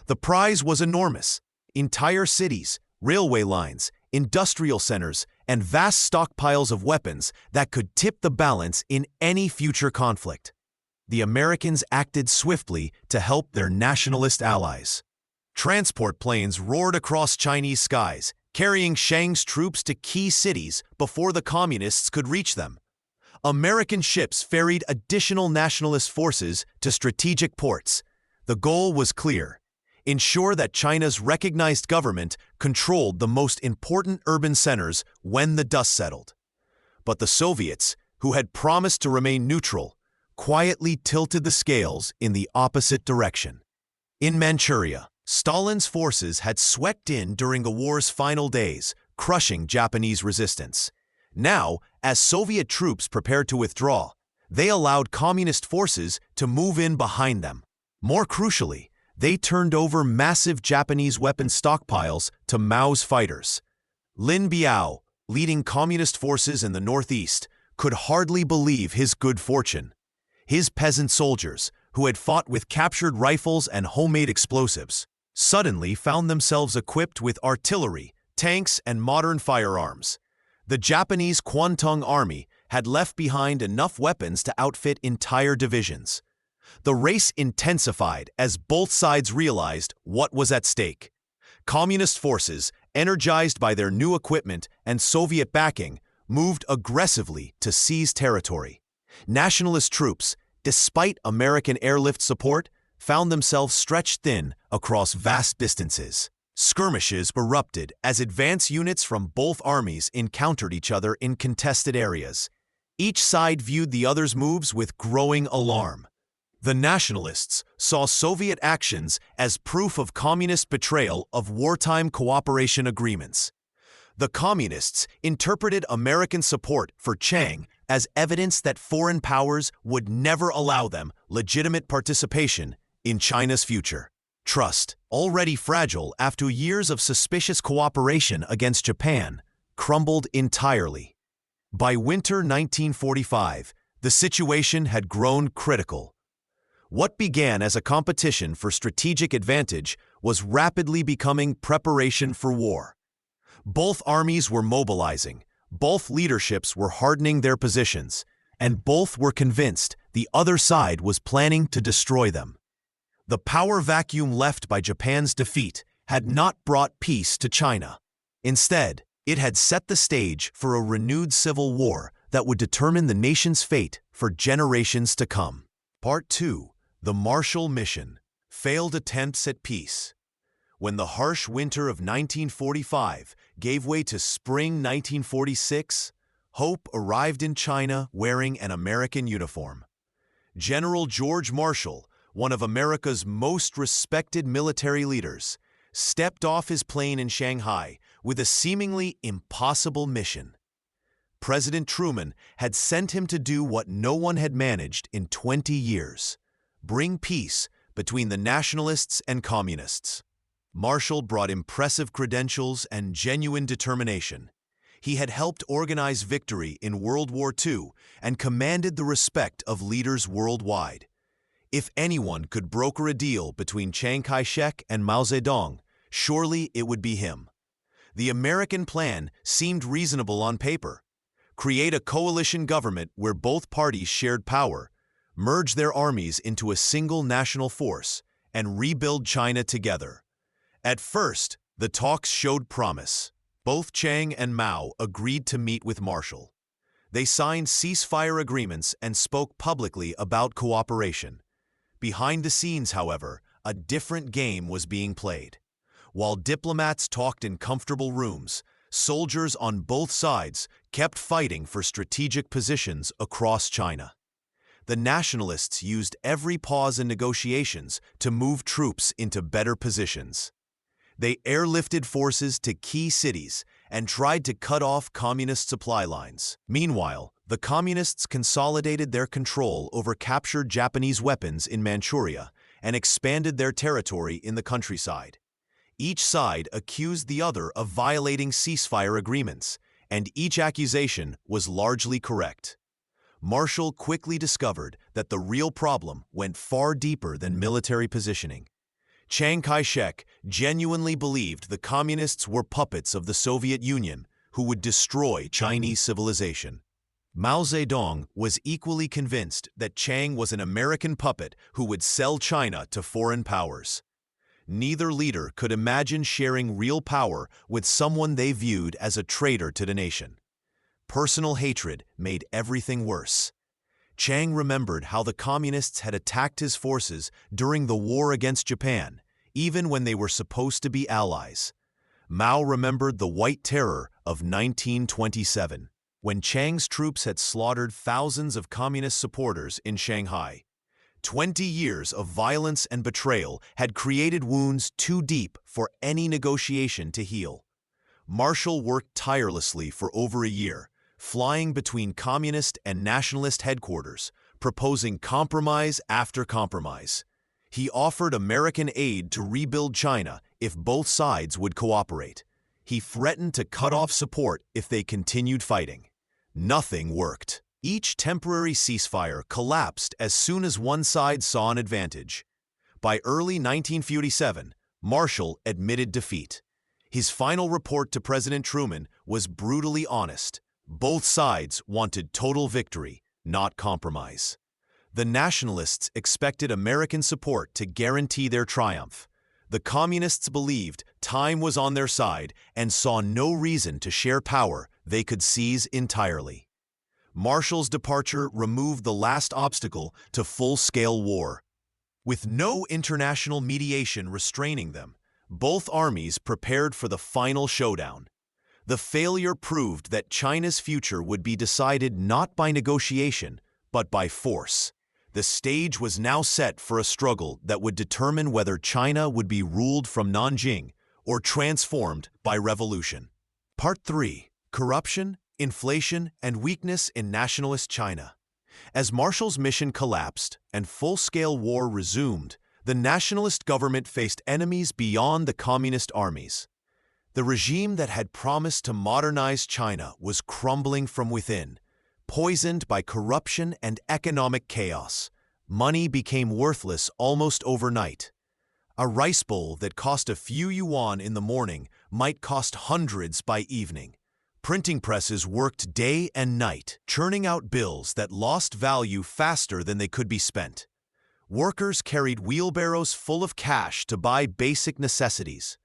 The prize was enormous. Entire cities, railway lines, industrial centers, and vast stockpiles of weapons that could tip the balance in any future conflict. The Americans acted swiftly to help their nationalist allies. Transport planes roared across Chinese skies, carrying Chiang's troops to key cities before the Communists could reach them. American ships ferried additional nationalist forces to strategic ports. The goal was clear: ensure that China's recognized government controlled the most important urban centers when the dust settled. But the Soviets, who had promised to remain neutral, quietly tilted the scales in the opposite direction. In Manchuria, Stalin's forces had swept in during the war's final days, crushing Japanese resistance. Now, as Soviet troops prepared to withdraw, they allowed Communist forces to move in behind them. More crucially, they turned over massive Japanese weapon stockpiles to Mao's fighters. Lin Biao, leading Communist forces in the Northeast, could hardly believe his good fortune. His peasant soldiers, who had fought with captured rifles and homemade explosives, suddenly found themselves equipped with artillery, tanks, and modern firearms. The Japanese Kuomintang army had left behind enough weapons to outfit entire divisions. The race intensified as both sides realized what was at stake. Communist forces, energized by their new equipment and Soviet backing, moved aggressively to seize territory. Nationalist troops, despite American airlift support, found themselves stretched thin across vast distances. Skirmishes erupted as advance units from both armies encountered each other in contested areas. Each side viewed the other's moves with growing alarm. The Nationalists saw Soviet actions as proof of Communist betrayal of wartime cooperation agreements. The Communists interpreted American support for Chiang as evidence that foreign powers would never allow them legitimate participation in China's future. Trust, already fragile after years of suspicious cooperation against Japan, crumbled entirely. By winter 1945, the situation had grown critical. What began as a competition for strategic advantage was rapidly becoming preparation for war. Both armies were mobilizing, both leaderships were hardening their positions, and both were convinced the other side was planning to destroy them. The power vacuum left by Japan's defeat had not brought peace to China. Instead, it had set the stage for a renewed civil war that would determine the nation's fate for generations to come. Part 2. The Marshall Mission. Failed attempts at peace. When the harsh winter of 1945 gave way to spring 1946, hope arrived in China wearing an American uniform. General George Marshall, one of America's most respected military leaders, stepped off his plane in Shanghai with a seemingly impossible mission. President Truman had sent him to do what no one had managed in 20 years: bring peace between the Nationalists and Communists. Marshall brought impressive credentials and genuine determination. He had helped organize victory in World War II and commanded the respect of leaders worldwide. If anyone could broker a deal between Chiang Kai-shek and Mao Zedong, surely it would be him. The American plan seemed reasonable on paper. Create a coalition government where both parties shared power, merge their armies into a single national force, and rebuild China together. At first, the talks showed promise. Both Chiang and Mao agreed to meet with Marshall. They signed ceasefire agreements and spoke publicly about cooperation. Behind the scenes, however, a different game was being played. While diplomats talked in comfortable rooms, soldiers on both sides kept fighting for strategic positions across China. The Nationalists used every pause in negotiations to move troops into better positions. They airlifted forces to key cities and tried to cut off Communist supply lines. Meanwhile, the Communists consolidated their control over captured Japanese weapons in Manchuria and expanded their territory in the countryside. Each side accused the other of violating ceasefire agreements, and each accusation was largely correct. Marshall quickly discovered that the real problem went far deeper than military positioning. Chiang Kai-shek genuinely believed the Communists were puppets of the Soviet Union who would destroy Chinese civilization. Mao Zedong was equally convinced that Chiang was an American puppet who would sell China to foreign powers. Neither leader could imagine sharing real power with someone they viewed as a traitor to the nation. Personal hatred made everything worse. Chiang remembered how the Communists had attacked his forces during the war against Japan, even when they were supposed to be allies. Mao remembered the White Terror of 1927, when Chiang's troops had slaughtered thousands of Communist supporters in Shanghai. 20 years of violence and betrayal had created wounds too deep for any negotiation to heal. Marshall worked tirelessly for over a year, flying between Communist and Nationalist headquarters, proposing compromise after compromise. He offered American aid to rebuild China if both sides would cooperate. He threatened to cut off support if they continued fighting. Nothing worked. Each temporary ceasefire collapsed as soon as one side saw an advantage. By early 1947, Marshall admitted defeat. His final report to President Truman was brutally honest. Both sides wanted total victory, not compromise. The Nationalists expected American support to guarantee their triumph. The Communists believed time was on their side and saw no reason to share power they could seize entirely. Marshall's departure removed the last obstacle to full-scale war. With no international mediation restraining them, both armies prepared for the final showdown. The failure proved that China's future would be decided not by negotiation, but by force. The stage was now set for a struggle that would determine whether China would be ruled from Nanjing or transformed by revolution. Part 3. Corruption, Inflation, and Weakness in Nationalist China. As Marshall's mission collapsed and full-scale war resumed, the nationalist government faced enemies beyond the communist armies. The regime that had promised to modernize China was crumbling from within, poisoned by corruption and economic chaos. Money became worthless almost overnight. A rice bowl that cost a few yuan in the morning might cost hundreds by evening. Printing presses worked day and night, churning out bills that lost value faster than they could be spent. Workers carried wheelbarrows full of cash to buy basic necessities.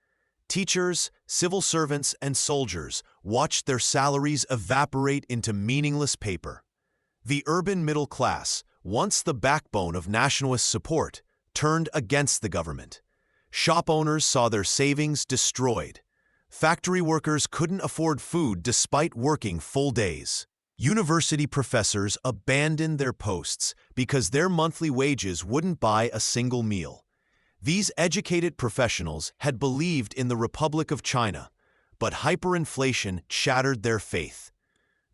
Teachers, civil servants, and soldiers watched their salaries evaporate into meaningless paper. The urban middle class, once the backbone of nationalist support, turned against the government. Shop owners saw their savings destroyed. Factory workers couldn't afford food despite working full days. University professors abandoned their posts because their monthly wages wouldn't buy a single meal. These educated professionals had believed in the Republic of China, but hyperinflation shattered their faith.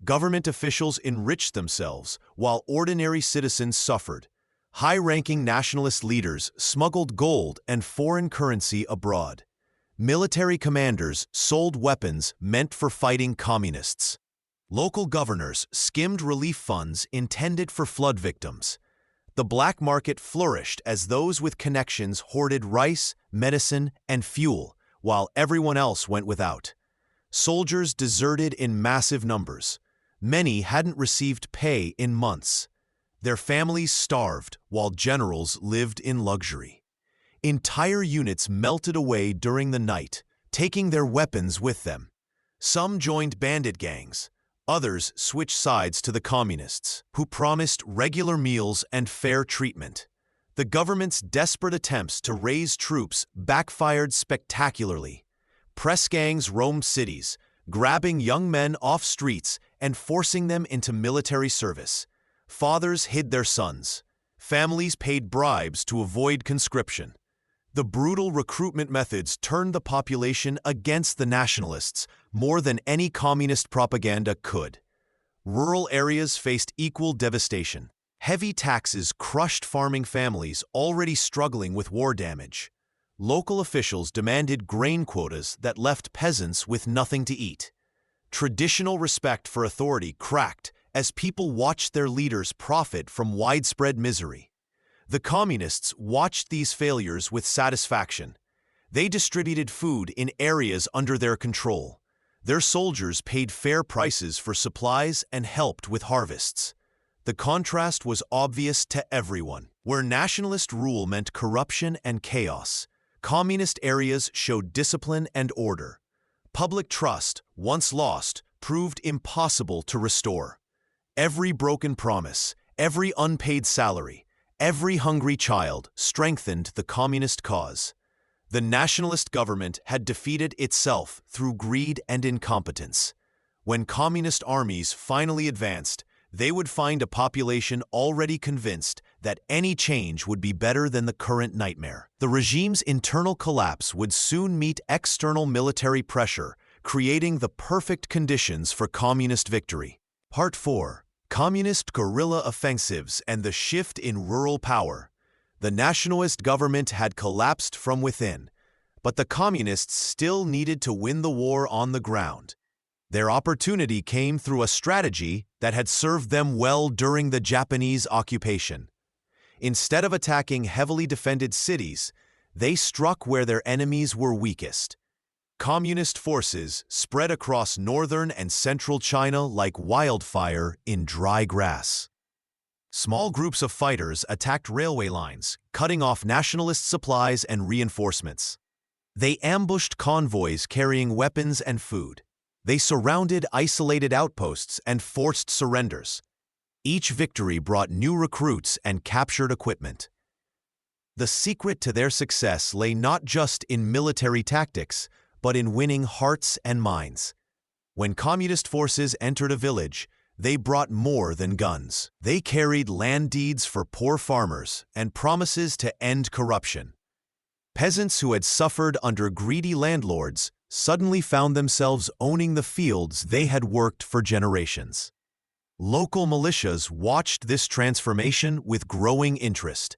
Government officials enriched themselves while ordinary citizens suffered. High-ranking nationalist leaders smuggled gold and foreign currency abroad. Military commanders sold weapons meant for fighting communists. Local governors skimmed relief funds intended for flood victims. The black market flourished as those with connections hoarded rice, medicine, and fuel, while everyone else went without. Soldiers deserted in massive numbers. Many hadn't received pay in months. Their families starved while generals lived in luxury. Entire units melted away during the night, taking their weapons with them. Some joined bandit gangs. Others switched sides to the communists, who promised regular meals and fair treatment. The government's desperate attempts to raise troops backfired spectacularly. Press gangs roamed cities, grabbing young men off streets and forcing them into military service. Fathers hid their sons. Families paid bribes to avoid conscription. The brutal recruitment methods turned the population against the nationalists more than any communist propaganda could. Rural areas faced equal devastation. Heavy taxes crushed farming families already struggling with war damage. Local officials demanded grain quotas that left peasants with nothing to eat. Traditional respect for authority cracked as people watched their leaders profit from widespread misery. The communists watched these failures with satisfaction. They distributed food in areas under their control. Their soldiers paid fair prices for supplies and helped with harvests. The contrast was obvious to everyone. Where nationalist rule meant corruption and chaos, communist areas showed discipline and order. Public trust, once lost, proved impossible to restore. Every broken promise, every unpaid salary, every hungry child strengthened the communist cause. The nationalist government had defeated itself through greed and incompetence. When communist armies finally advanced, they would find a population already convinced that any change would be better than the current nightmare. The regime's internal collapse would soon meet external military pressure, creating the perfect conditions for communist victory. Part 4. Communist guerrilla offensives and the shift in rural power. The nationalist government had collapsed from within, but the communists still needed to win the war on the ground. Their opportunity came through a strategy that had served them well during the Japanese occupation. Instead of attacking heavily defended cities, they struck where their enemies were weakest. Communist forces spread across northern and central China like wildfire in dry grass. Small groups of fighters attacked railway lines, cutting off nationalist supplies and reinforcements. They ambushed convoys carrying weapons and food. They surrounded isolated outposts and forced surrenders. Each victory brought new recruits and captured equipment. The secret to their success lay not just in military tactics, but in winning hearts and minds. When communist forces entered a village, they brought more than guns. They carried land deeds for poor farmers and promises to end corruption. Peasants who had suffered under greedy landlords suddenly found themselves owning the fields they had worked for generations. Local militias watched this transformation with growing interest.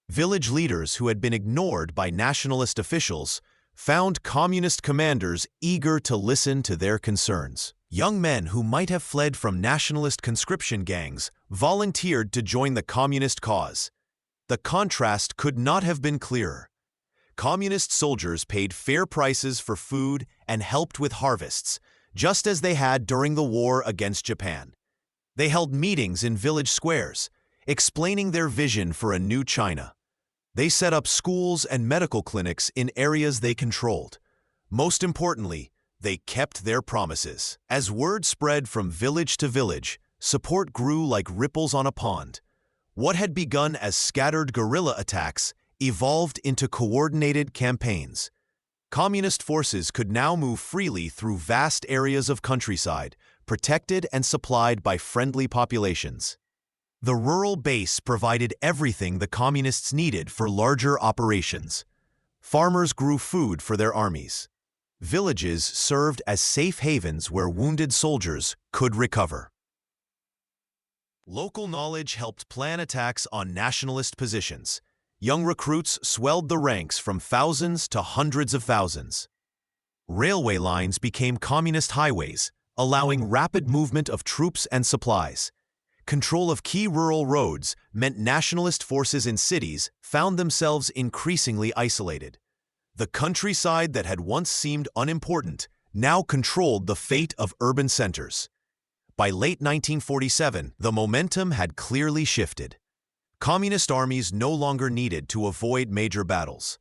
Village leaders who had been ignored by nationalist officials found communist commanders eager to listen to their concerns. Young men who might have fled from nationalist conscription gangs volunteered to join the communist cause. The contrast could not have been clearer. Communist soldiers paid fair prices for food and helped with harvests, just as they had during the war against Japan. They held meetings in village squares, explaining their vision for a new China. They set up schools and medical clinics in areas they controlled. Most importantly, they kept their promises. As word spread from village to village, support grew like ripples on a pond. What had begun as scattered guerrilla attacks evolved into coordinated campaigns. Communist forces could now move freely through vast areas of countryside, protected and supplied by friendly populations. The rural base provided everything the communists needed for larger operations. Farmers grew food for their armies. Villages served as safe havens where wounded soldiers could recover. Local knowledge helped plan attacks on nationalist positions. Young recruits swelled the ranks from thousands to hundreds of thousands. Railway lines became communist highways, allowing rapid movement of troops and supplies. Control of key rural roads meant nationalist forces in cities found themselves increasingly isolated. The countryside that had once seemed unimportant now controlled the fate of urban centers. By late 1947, the momentum had clearly shifted. Communist armies no longer needed to avoid major battles.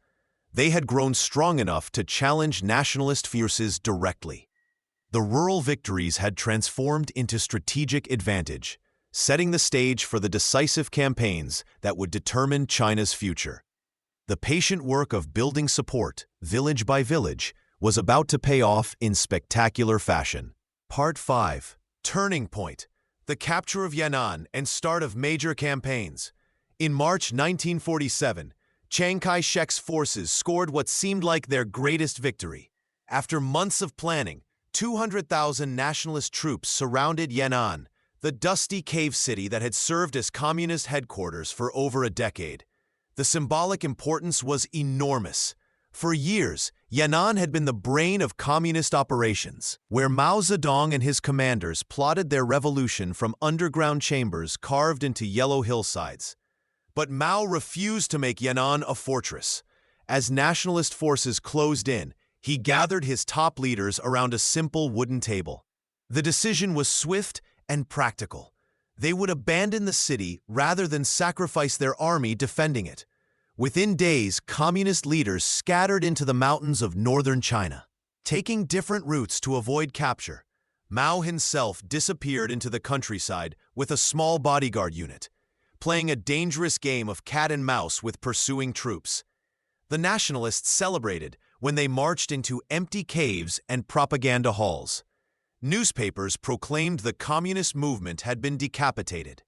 They had grown strong enough to challenge nationalist forces directly. The rural victories had transformed into strategic advantage, setting the stage for the decisive campaigns that would determine China's future. The patient work of building support, village by village, was about to pay off in spectacular fashion. Part 5. Turning Point. The capture of Yan'an and start of major campaigns. In March 1947, Chiang Kai-shek's forces scored what seemed like their greatest victory. After months of planning, 200,000 nationalist troops surrounded Yan'an, the dusty cave city that had served as communist headquarters for over a decade. The symbolic importance was enormous. For years, Yan'an had been the brain of communist operations, where Mao Zedong and his commanders plotted their revolution from underground chambers carved into yellow hillsides. But Mao refused to make Yan'an a fortress. As nationalist forces closed in, he gathered his top leaders around a simple wooden table. The decision was swift and practical. They would abandon the city rather than sacrifice their army defending it. Within days, communist leaders scattered into the mountains of northern China. Taking different routes to avoid capture, Mao himself disappeared into the countryside with a small bodyguard unit, playing a dangerous game of cat and mouse with pursuing troops. The nationalists celebrated when they marched into empty caves and propaganda halls. Newspapers proclaimed the communist movement had been decapitated.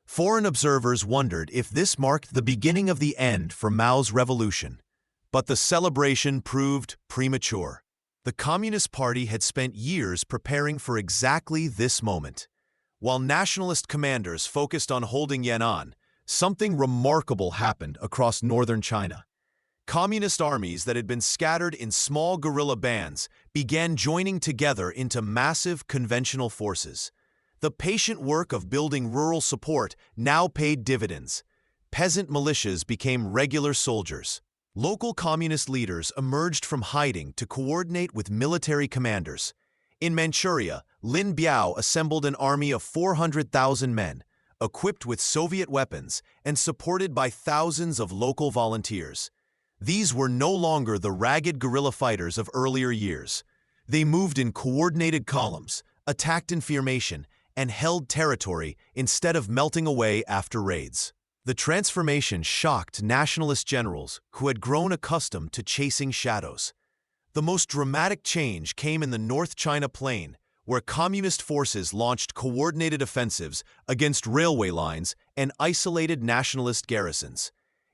Foreign observers wondered if this marked the beginning of the end for Mao's revolution. But the celebration proved premature. The Communist Party had spent years preparing for exactly this moment. While nationalist commanders focused on holding Yan'an, something remarkable happened across northern China. Communist armies that had been scattered in small guerrilla bands began joining together into massive conventional forces. The patient work of building rural support now paid dividends. Peasant militias became regular soldiers. Local communist leaders emerged from hiding to coordinate with military commanders. In Manchuria, Lin Biao assembled an army of 400,000 men, equipped with Soviet weapons and supported by thousands of local volunteers. These were no longer the ragged guerrilla fighters of earlier years. They moved in coordinated columns, attacked in formation, and held territory instead of melting away after raids. The transformation shocked nationalist generals who had grown accustomed to chasing shadows. The most dramatic change came in the North China Plain, where communist forces launched coordinated offensives against railway lines and isolated nationalist garrisons.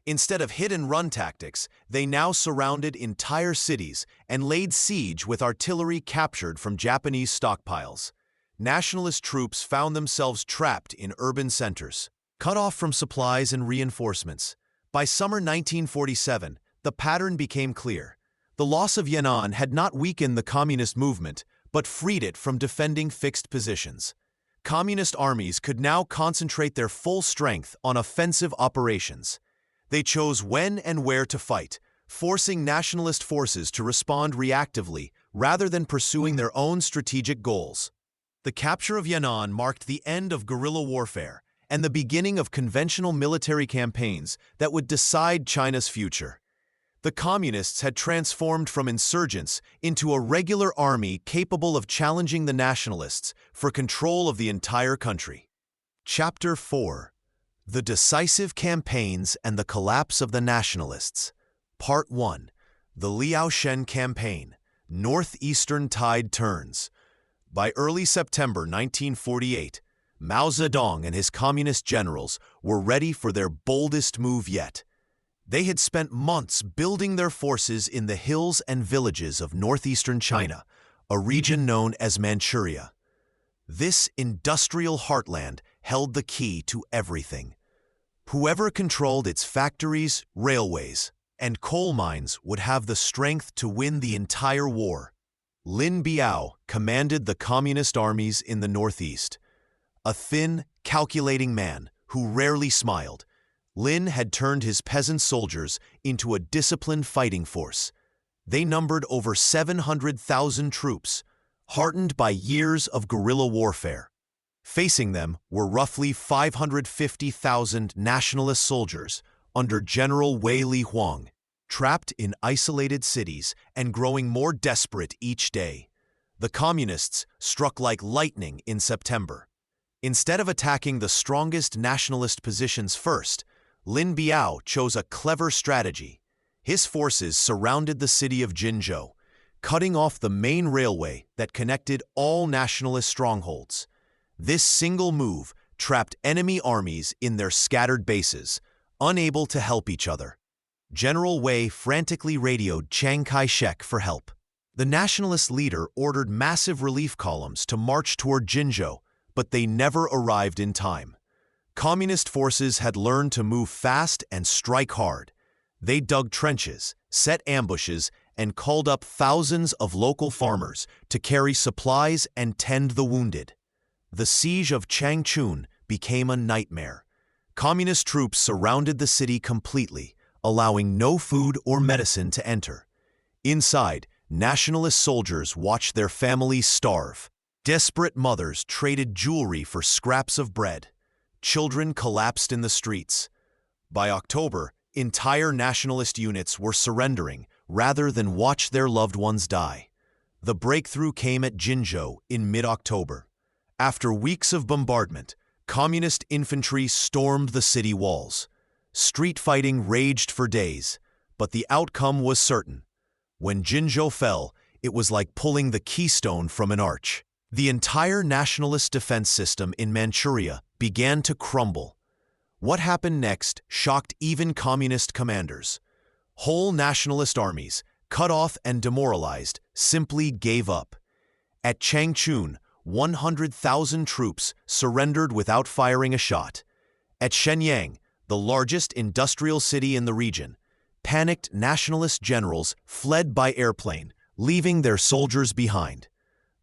Instead of hit-and-run tactics, they now surrounded entire cities and laid siege with artillery captured from Japanese stockpiles. Nationalist troops found themselves trapped in urban centers, cut off from supplies and reinforcements. By summer 1947, the pattern became clear. The loss of Yan'an had not weakened the communist movement, but freed it from defending fixed positions. Communist armies could now concentrate their full strength on offensive operations. They chose when and where to fight, forcing nationalist forces to respond reactively rather than pursuing their own strategic goals. The capture of Yan'an marked the end of guerrilla warfare and the beginning of conventional military campaigns that would decide China's future. The Communists had transformed from insurgents into a regular army capable of challenging the Nationalists for control of the entire country. Chapter 4: The Decisive Campaigns and the Collapse of the Nationalists. Part 1: The Liaoshen Campaign. Northeastern Tide Turns. By early September 1948, Mao Zedong and his communist generals were ready for their boldest move yet. They had spent months building their forces in the hills and villages of northeastern China, a region known as Manchuria. This industrial heartland held the key to everything. Whoever controlled its factories, railways, and coal mines would have the strength to win the entire war. Lin Biao commanded the communist armies in the northeast. A thin, calculating man who rarely smiled, Lin had turned his peasant soldiers into a disciplined fighting force. They numbered over 700,000 troops, hardened by years of guerrilla warfare. Facing them were roughly 550,000 nationalist soldiers under General Wei Li Huang, trapped in isolated cities and growing more desperate each day. The Communists struck like lightning in September. Instead of attacking the strongest nationalist positions first, Lin Biao chose a clever strategy. His forces surrounded the city of Jinzhou, cutting off the main railway that connected all nationalist strongholds. This single move trapped enemy armies in their scattered bases, unable to help each other. General Wei frantically radioed Chiang Kai-shek for help. The nationalist leader ordered massive relief columns to march toward Jinzhou, but they never arrived in time. Communist forces had learned to move fast and strike hard. They dug trenches, set ambushes, and called up thousands of local farmers to carry supplies and tend the wounded. The siege of Changchun became a nightmare. Communist troops surrounded the city completely, allowing no food or medicine to enter. Inside, nationalist soldiers watched their families starve. Desperate mothers traded jewelry for scraps of bread. Children collapsed in the streets. By October, entire nationalist units were surrendering rather than watch their loved ones die. The breakthrough came at Jinzhou in mid-October. After weeks of bombardment, communist infantry stormed the city walls. Street fighting raged for days, but the outcome was certain. When Jinzhou fell, it was like pulling the keystone from an arch. The entire nationalist defense system in Manchuria began to crumble. What happened next shocked even communist commanders. Whole nationalist armies, cut off and demoralized, simply gave up. At Changchun, 100,000 troops surrendered without firing a shot. At Shenyang, the largest industrial city in the region, panicked nationalist generals fled by airplane, leaving their soldiers behind.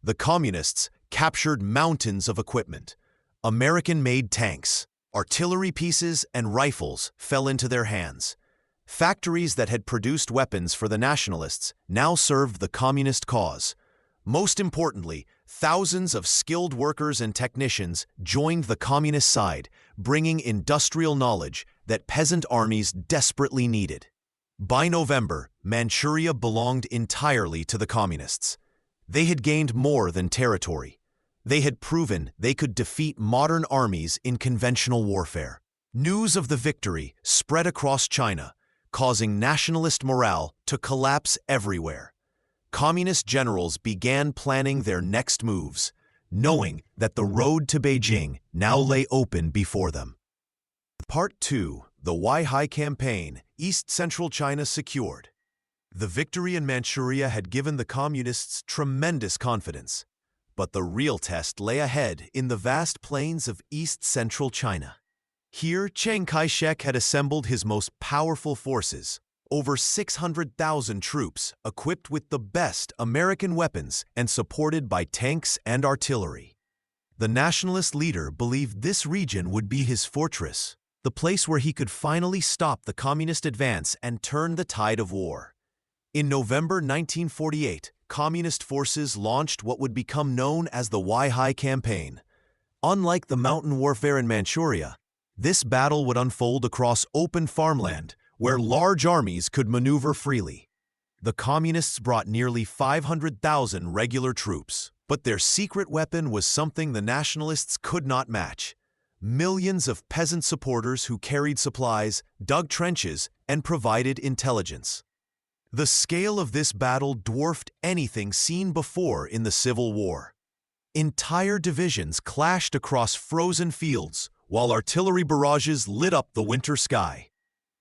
The Communists captured mountains of equipment. American-made tanks, artillery pieces, and rifles fell into their hands. Factories that had produced weapons for the Nationalists now served the Communist cause. Most importantly, thousands of skilled workers and technicians joined the Communist side, bringing industrial knowledge that peasant armies desperately needed. By November, Manchuria belonged entirely to the Communists. They had gained more than territory. They had proven they could defeat modern armies in conventional warfare. News of the victory spread across China, causing nationalist morale to collapse everywhere. Communist generals began planning their next moves, knowing that the road to Beijing now lay open before them. Part 2: The Huaihai campaign, East-Central China secured. The victory in Manchuria had given the Communists tremendous confidence, but the real test lay ahead in the vast plains of East-Central China. Here, Chiang Kai-shek had assembled his most powerful forces, over 600,000 troops equipped with the best American weapons and supported by tanks and artillery. The nationalist leader believed this region would be his fortress, the place where he could finally stop the communist advance and turn the tide of war. In November 1948, communist forces launched what would become known as the Huaihai campaign. Unlike the mountain warfare in Manchuria, this battle would unfold across open farmland, where large armies could maneuver freely. The communists brought nearly 500,000 regular troops, but their secret weapon was something the nationalists could not match. Millions of peasant supporters who carried supplies, dug trenches, and provided intelligence. The scale of this battle dwarfed anything seen before in the Civil War. Entire divisions clashed across frozen fields, while artillery barrages lit up the winter sky.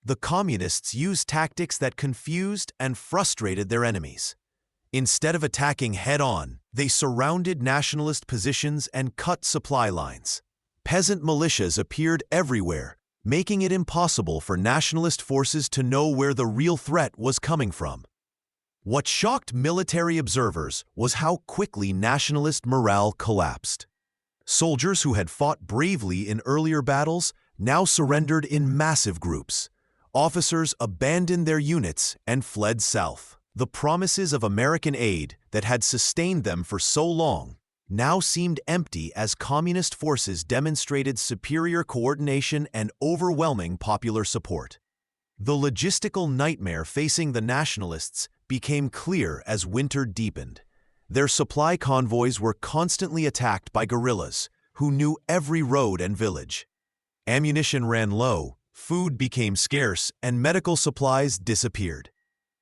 The communists used tactics that confused and frustrated their enemies. Instead of attacking head-on, they surrounded nationalist positions and cut supply lines. Peasant militias appeared everywhere, making it impossible for nationalist forces to know where the real threat was coming from. What shocked military observers was how quickly nationalist morale collapsed. Soldiers who had fought bravely in earlier battles now surrendered in massive groups. Officers abandoned their units and fled south. The promises of American aid that had sustained them for so long now seemed empty as communist forces demonstrated superior coordination and overwhelming popular support. The logistical nightmare facing the nationalists became clear as winter deepened. Their supply convoys were constantly attacked by guerrillas who knew every road and village. Ammunition ran low, food became scarce, and medical supplies disappeared.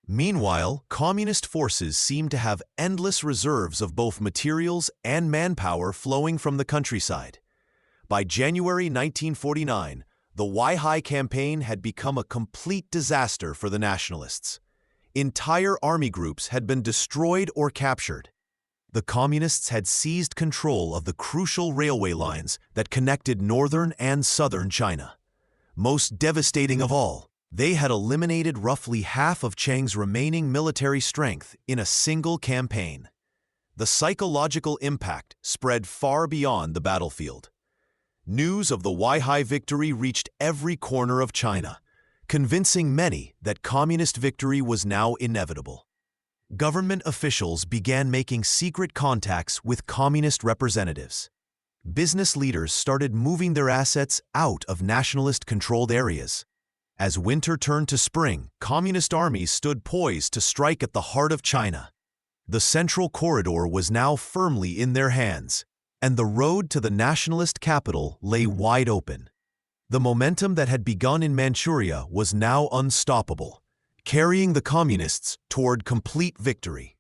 Meanwhile, communist forces seemed to have endless reserves of both materials and manpower flowing from the countryside. By January 1949, the Huaihai campaign had become a complete disaster for the nationalists. Entire army groups had been destroyed or captured. The communists had seized control of the crucial railway lines that connected northern and southern China. Most devastating of all, they had eliminated roughly half of Chiang's remaining military strength in a single campaign. The psychological impact spread far beyond the battlefield. News of the Huaihai victory reached every corner of China, convincing many that communist victory was now inevitable. Government officials began making secret contacts with communist representatives. Business leaders started moving their assets out of nationalist-controlled areas. As winter turned to spring, communist armies stood poised to strike at the heart of China. The Central Corridor was now firmly in their hands, and the road to the nationalist capital lay wide open. The momentum that had begun in Manchuria was now unstoppable, carrying the communists toward complete victory.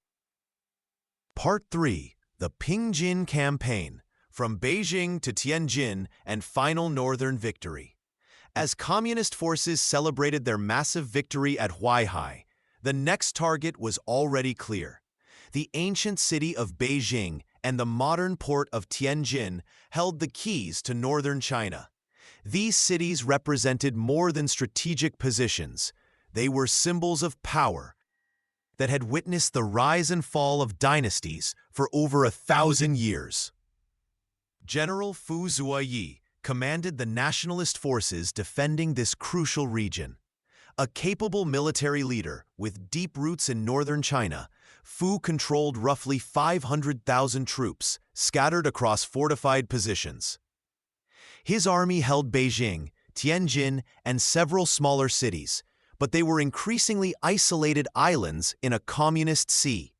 Part 3. The Pingjin Campaign, from Beijing to Tianjin and final northern victory. As communist forces celebrated their massive victory at Huaihai, the next target was already clear. The ancient city of Beijing and the modern port of Tianjin held the keys to northern China. These cities represented more than strategic positions. They were symbols of power that had witnessed the rise and fall of dynasties for over 1,000 years. General Fu Zuoyi commanded the nationalist forces defending this crucial region. A capable military leader with deep roots in northern China, Fu controlled roughly 500,000 troops scattered across fortified positions. His army held Beijing, Tianjin, and several smaller cities, but they were increasingly isolated islands in a communist sea.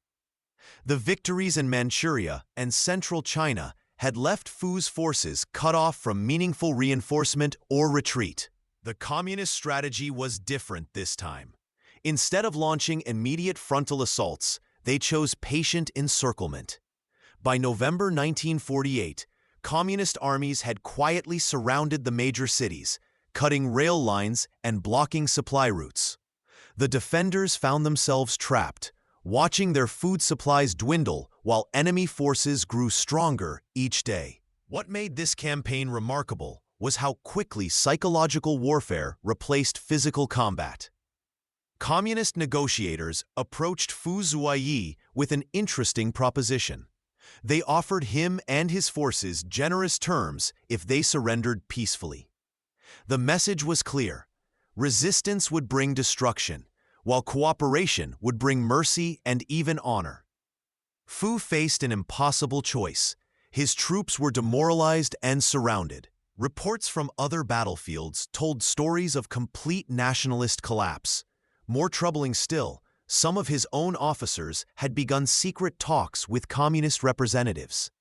The victories in Manchuria and central China had left Fu's forces cut off from meaningful reinforcement or retreat. The communist strategy was different this time. Instead of launching immediate frontal assaults, they chose patient encirclement. By November 1948, communist armies had quietly surrounded the major cities, cutting rail lines and blocking supply routes. The defenders found themselves trapped, watching their food supplies dwindle while enemy forces grew stronger each day. What made this campaign remarkable was how quickly psychological warfare replaced physical combat. Communist negotiators approached Fu Zuoyi with an interesting proposition. They offered him and his forces generous terms if they surrendered peacefully. The message was clear: resistance would bring destruction, while cooperation would bring mercy and even honor. Fu faced an impossible choice. His troops were demoralized and surrounded. Reports from other battlefields told stories of complete nationalist collapse. More troubling still, some of his own officers had begun secret talks with communist representatives.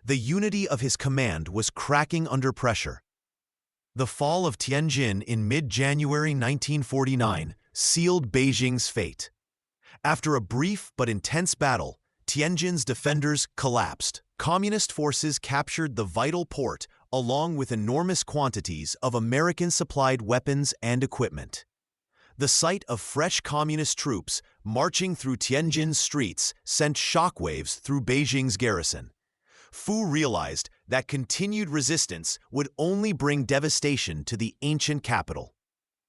The unity of his command was cracking under pressure. The fall of Tianjin in mid-January 1949 sealed Beijing's fate. After a brief but intense battle, Tianjin's defenders collapsed. Communist forces captured the vital port along with enormous quantities of American-supplied weapons and equipment. The sight of fresh communist troops marching through Tianjin's streets sent shockwaves through Beijing's garrison. Fu realized that continued resistance would only bring devastation to the ancient capital.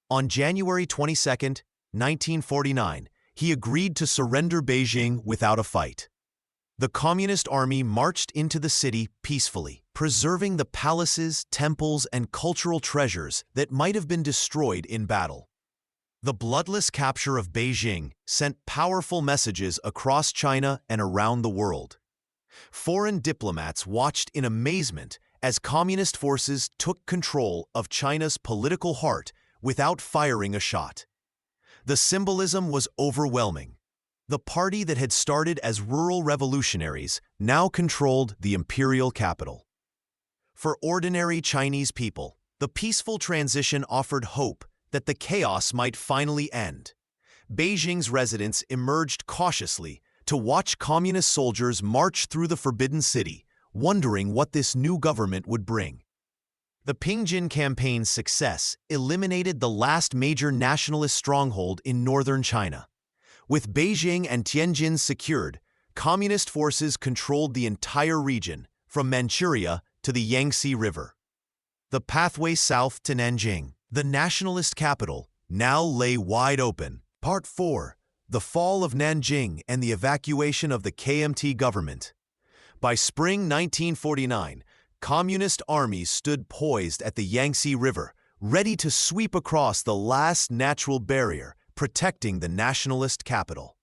On January 22, 1949, he agreed to surrender Beijing without a fight. The Communist Army marched into the city peacefully, preserving the palaces, temples, and cultural treasures that might have been destroyed in battle. The bloodless capture of Beijing sent powerful messages across China and around the world. Foreign diplomats watched in amazement as communist forces took control of China's political heart without firing a shot. The symbolism was overwhelming. The party that had started as rural revolutionaries now controlled the imperial capital. For ordinary Chinese people, the peaceful transition offered hope that the chaos might finally end. Beijing's residents emerged cautiously to watch communist soldiers march through the Forbidden City, wondering what this new government would bring. The Pingjin campaign's success eliminated the last major nationalist stronghold in northern China. With Beijing and Tianjin secured, communist forces controlled the entire region, from Manchuria to the Yangtze River. The pathway south to Nanjing, the nationalist capital, now lay wide open. Part 4. The fall of Nanjing and the evacuation of the KMT government. By spring 1949, communist armies stood poised at the Yangtze River, ready to sweep across the last natural barrier protecting the nationalist capital.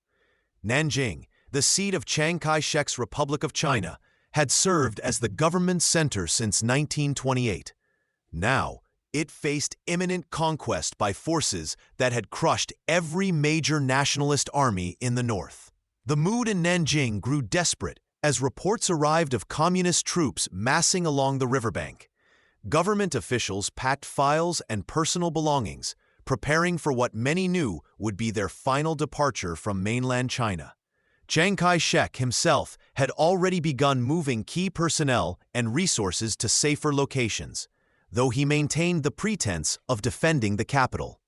Nanjing, the seat of Chiang Kai-shek's Republic of China, had served as the government center since 1928. Now, it faced imminent conquest by forces that had crushed every major nationalist army in the north. The mood in Nanjing grew desperate as reports arrived of communist troops massing along the riverbank. Government officials packed files and personal belongings, preparing for what many knew would be their final departure from mainland China. Chiang Kai-shek himself had already begun moving key personnel and resources to safer locations, though he maintained the pretense of defending the capital.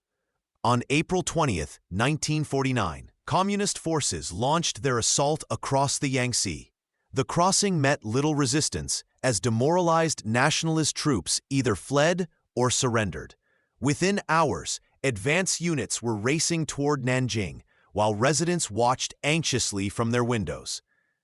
On April 20, 1949, communist forces launched their assault across the Yangtze. The crossing met little resistance as demoralized nationalist troops either fled or surrendered. Within hours, advance units were racing toward Nanjing, while residents watched anxiously from their windows.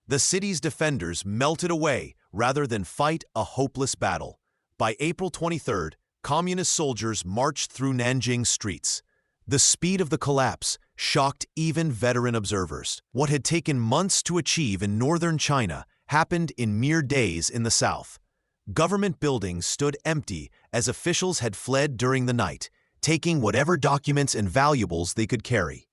The city's defenders melted away rather than fight a hopeless battle. By April 23, communist soldiers marched through Nanjing's streets. The speed of the collapse shocked even veteran observers. What had taken months to achieve in northern China happened in mere days in the south. Government buildings stood empty as officials had fled during the night, taking whatever documents and valuables they could carry.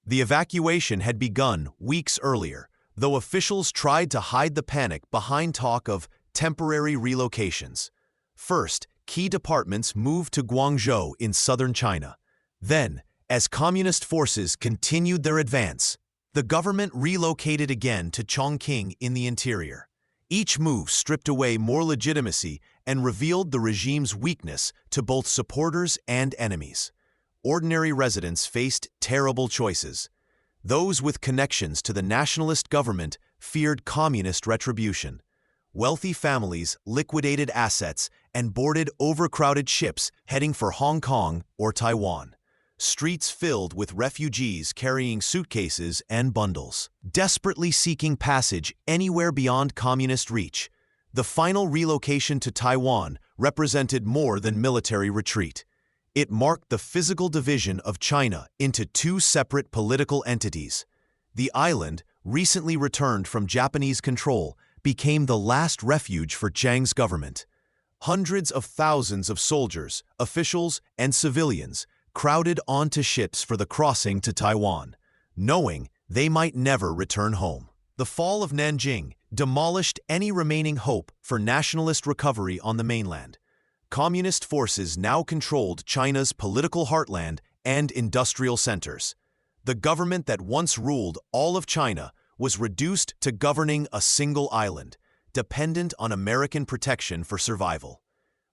The evacuation had begun weeks earlier, though officials tried to hide the panic behind talk of temporary relocations. First, key departments moved to Guangzhou in southern China. Then, as communist forces continued their advance, the government relocated again to Chongqing in the interior. Each move stripped away more legitimacy and revealed the regime's weakness to both supporters and enemies. Ordinary residents faced terrible choices. Those with connections to the nationalist government feared communist retribution. Wealthy families liquidated assets and boarded overcrowded ships heading for Hong Kong or Taiwan. Streets filled with refugees carrying suitcases and bundles, desperately seeking passage anywhere beyond communist reach. The final relocation to Taiwan represented more than military retreat. It marked the physical division of China into two separate political entities. The island, recently returned from Japanese control, became the last refuge for Chiang's government. Hundreds of thousands of soldiers, officials, and civilians crowded onto ships for the crossing to Taiwan, knowing they might never return home. The fall of Nanjing demolished any remaining hope for nationalist recovery on the mainland. Communist forces now controlled China's political heartland and industrial centers. The government that once ruled all of China was reduced to governing a single island, dependent on American protection for survival.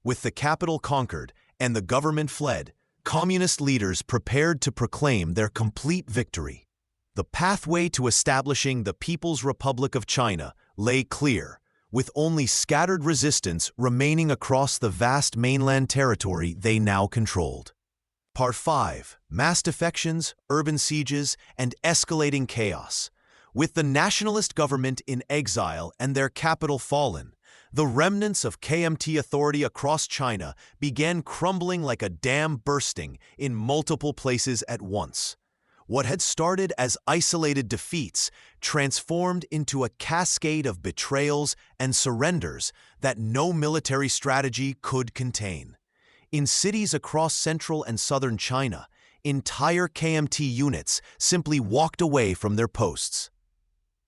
With the capital conquered and the government fled, communist leaders prepared to proclaim their complete victory. The pathway to establishing the People's Republic of China lay clear, with only scattered resistance remaining across the vast mainland territory they now controlled. Part 5. Mass defections, urban sieges, and escalating chaos. With the nationalist government in exile and their capital fallen, the remnants of KMT authority across China began crumbling like a dam bursting in multiple places at once. What had started as isolated defeats transformed into a cascade of betrayals and surrenders that no military strategy could contain. In cities across central and southern China, entire KMT units simply walked away from their posts.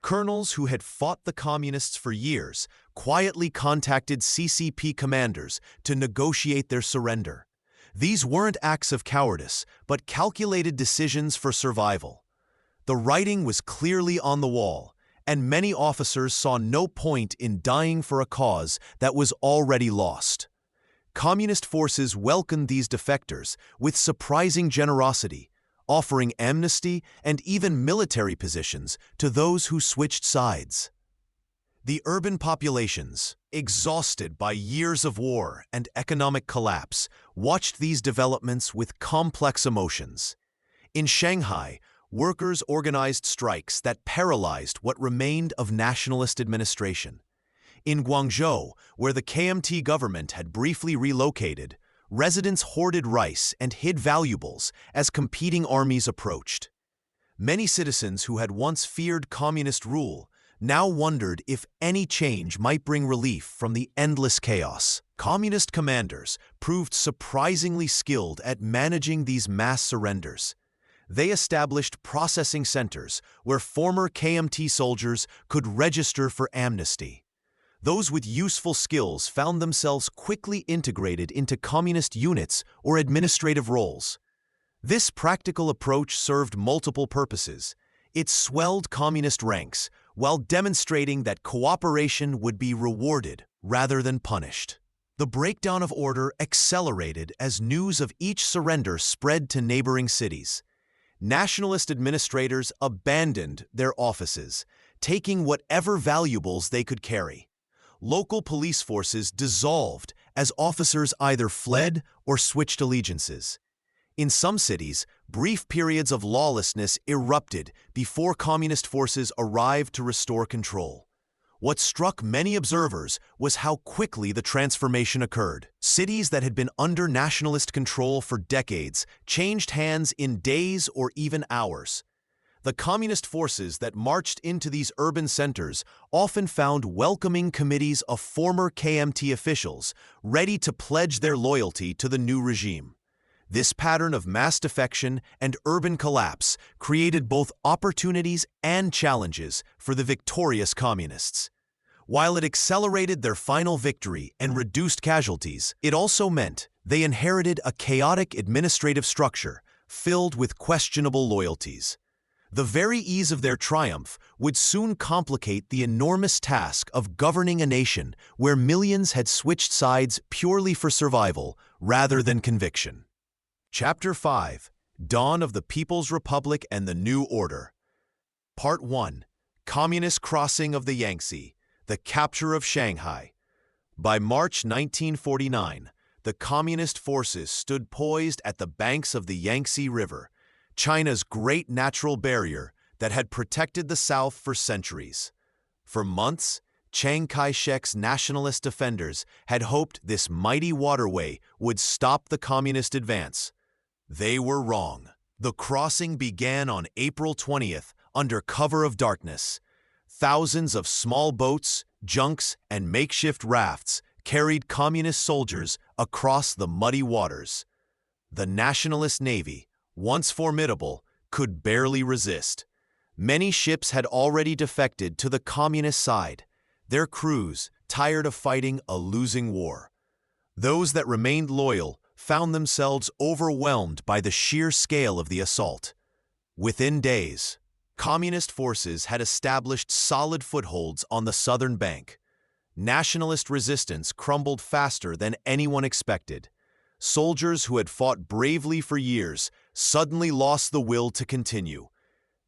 Colonels who had fought the communists for years quietly contacted CCP commanders to negotiate their surrender. These weren't acts of cowardice, but calculated decisions for survival. The writing was clearly on the wall, and many officers saw no point in dying for a cause that was already lost. Communist forces welcomed these defectors with surprising generosity, offering amnesty and even military positions to those who switched sides. The urban populations, exhausted by years of war and economic collapse, watched these developments with complex emotions. In Shanghai, workers organized strikes that paralyzed what remained of nationalist administration. In Guangzhou, where the KMT government had briefly relocated, residents hoarded rice and hid valuables as competing armies approached. Many citizens who had once feared communist rule now wondered if any change might bring relief from the endless chaos. Communist commanders proved surprisingly skilled at managing these mass surrenders. They established processing centers where former KMT soldiers could register for amnesty. Those with useful skills found themselves quickly integrated into communist units or administrative roles. This practical approach served multiple purposes. It swelled communist ranks while demonstrating that cooperation would be rewarded rather than punished. The breakdown of order accelerated as news of each surrender spread to neighboring cities. Nationalist administrators abandoned their offices, taking whatever valuables they could carry. Local police forces dissolved as officers either fled or switched allegiances. In some cities, brief periods of lawlessness erupted before communist forces arrived to restore control. What struck many observers was how quickly the transformation occurred. Cities that had been under nationalist control for decades changed hands in days or even hours. The communist forces that marched into these urban centers often found welcoming committees of former KMT officials ready to pledge their loyalty to the new regime. This pattern of mass defection and urban collapse created both opportunities and challenges for the victorious communists. While it accelerated their final victory and reduced casualties, it also meant they inherited a chaotic administrative structure filled with questionable loyalties. The very ease of their triumph would soon complicate the enormous task of governing a nation where millions had switched sides purely for survival rather than conviction. Chapter 5: Dawn of the People's Republic and the New Order. Part 1: Communist Crossing of the Yangtze, the Capture of Shanghai. By March 1949, the Communist forces stood poised at the banks of the Yangtze River, China's great natural barrier that had protected the South for centuries. For months, Chiang Kai-shek's nationalist defenders had hoped this mighty waterway would stop the communist advance. They were wrong. The crossing began on April 20th under cover of darkness. Thousands of small boats, junks, and makeshift rafts carried communist soldiers across the muddy waters. The nationalist navy, once formidable, could barely resist. Many ships had already defected to the communist side, their crews tired of fighting a losing war. Those that remained loyal found themselves overwhelmed by the sheer scale of the assault. Within days, communist forces had established solid footholds on the southern bank. Nationalist resistance crumbled faster than anyone expected. Soldiers who had fought bravely for years suddenly lost the will to continue.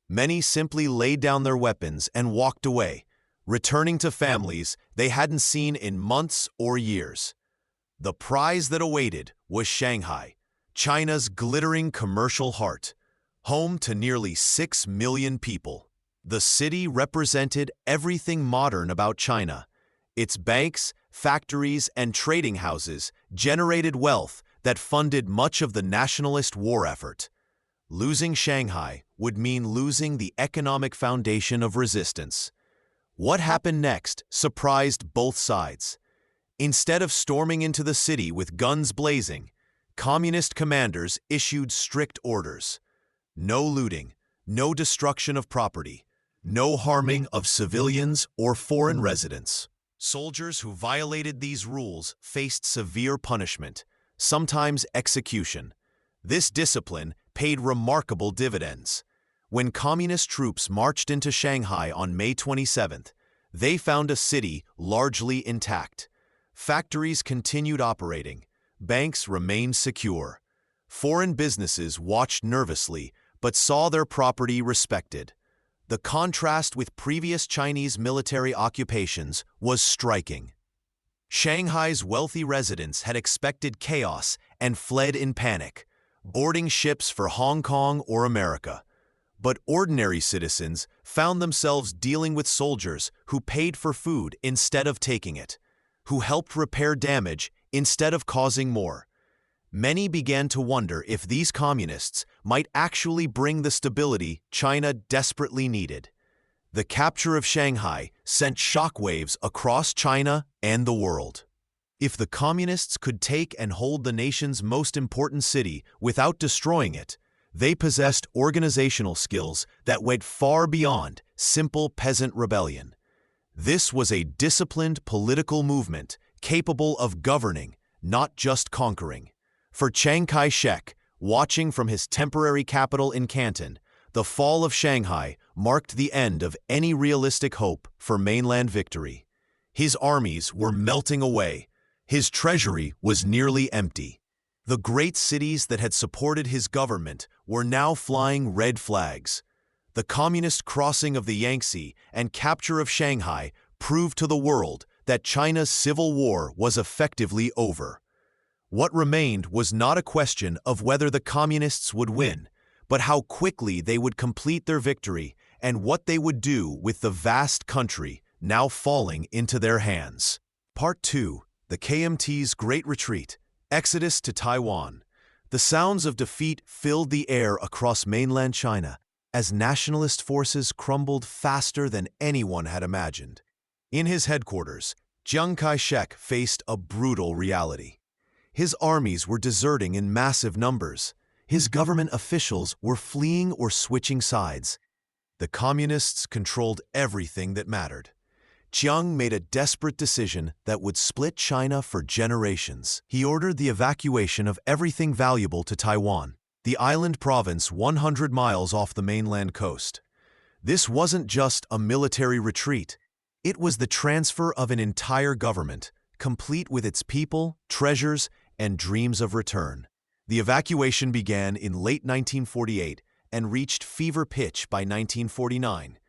Many simply laid down their weapons and walked away, returning to families they hadn't seen in months or years. The prize that awaited was Shanghai, China's glittering commercial heart, home to nearly 6 million people. The city represented everything modern about China. Its banks, factories, and trading houses generated wealth that funded much of the nationalist war effort. Losing Shanghai would mean losing the economic foundation of resistance. What happened next surprised both sides. Instead of storming into the city with guns blazing, communist commanders issued strict orders. No looting, no destruction of property, no harming of civilians or foreign residents. Soldiers who violated these rules faced severe punishment, sometimes execution. This discipline paid remarkable dividends. When communist troops marched into Shanghai on May 27th, they found a city largely intact. Factories continued operating. Banks remained secure. Foreign businesses watched nervously but saw their property respected. The contrast with previous Chinese military occupations was striking. Shanghai's wealthy residents had expected chaos and fled in panic, boarding ships for Hong Kong or America. But ordinary citizens found themselves dealing with soldiers who paid for food instead of taking it, who helped repair damage instead of causing more. Many began to wonder if these communists might actually bring the stability China desperately needed. The capture of Shanghai sent shockwaves across China and the world. If the communists could take and hold the nation's most important city without destroying it, they possessed organizational skills that went far beyond simple peasant rebellion. This was a disciplined political movement capable of governing, not just conquering. For Chiang Kai-shek, watching from his temporary capital in Canton, the fall of Shanghai marked the end of any realistic hope for mainland victory. His armies were melting away. His treasury was nearly empty. The great cities that had supported his government were now flying red flags. The communist crossing of the Yangtze and capture of Shanghai proved to the world that China's civil war was effectively over. What remained was not a question of whether the communists would win, but how quickly they would complete their victory and what they would do with the vast country now falling into their hands. Part 2: The KMT's Great Retreat, Exodus to Taiwan. The sounds of defeat filled the air across mainland China as nationalist forces crumbled faster than anyone had imagined. In his headquarters, Chiang Kai-shek faced a brutal reality. His armies were deserting in massive numbers. His government officials were fleeing or switching sides. The communists controlled everything that mattered. Chiang made a desperate decision that would split China for generations. He ordered the evacuation of everything valuable to Taiwan. the island province 100 miles off the mainland coast. This wasn't just a military retreat. It was the transfer of an entire government, complete with its people, treasures, and dreams of return. The evacuation began in late 1948 and reached fever pitch by 1949.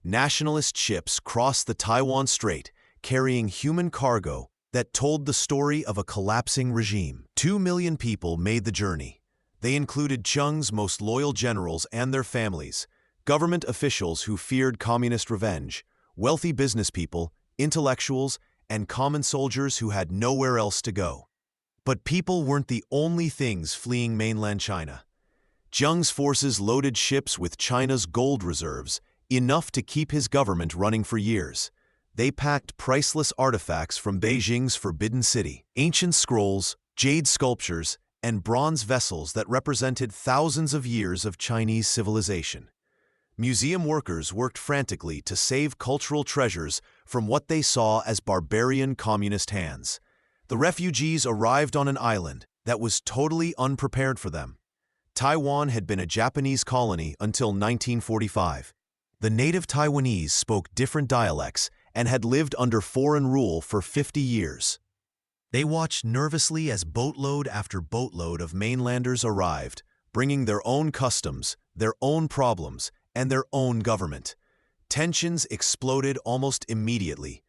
Nationalist ships crossed the Taiwan Strait, carrying human cargo that told the story of a collapsing regime. 2 million people made the journey. They included Chiang's most loyal generals and their families, government officials who feared communist revenge, wealthy business people, intellectuals, and common soldiers who had nowhere else to go. But people weren't the only things fleeing mainland China. Jiang's forces loaded ships with China's gold reserves, enough to keep his government running for years. They packed priceless artifacts from Beijing's Forbidden City, ancient scrolls, jade sculptures, and bronze vessels that represented thousands of years of Chinese civilization. Museum workers worked frantically to save cultural treasures from what they saw as barbarian communist hands. The refugees arrived on an island that was totally unprepared for them. Taiwan had been a Japanese colony until 1945. The native Taiwanese spoke different dialects and had lived under foreign rule for 50 years. They watched nervously as boatload after boatload of mainlanders arrived, bringing their own customs, their own problems, and their own government. Tensions exploded almost immediately.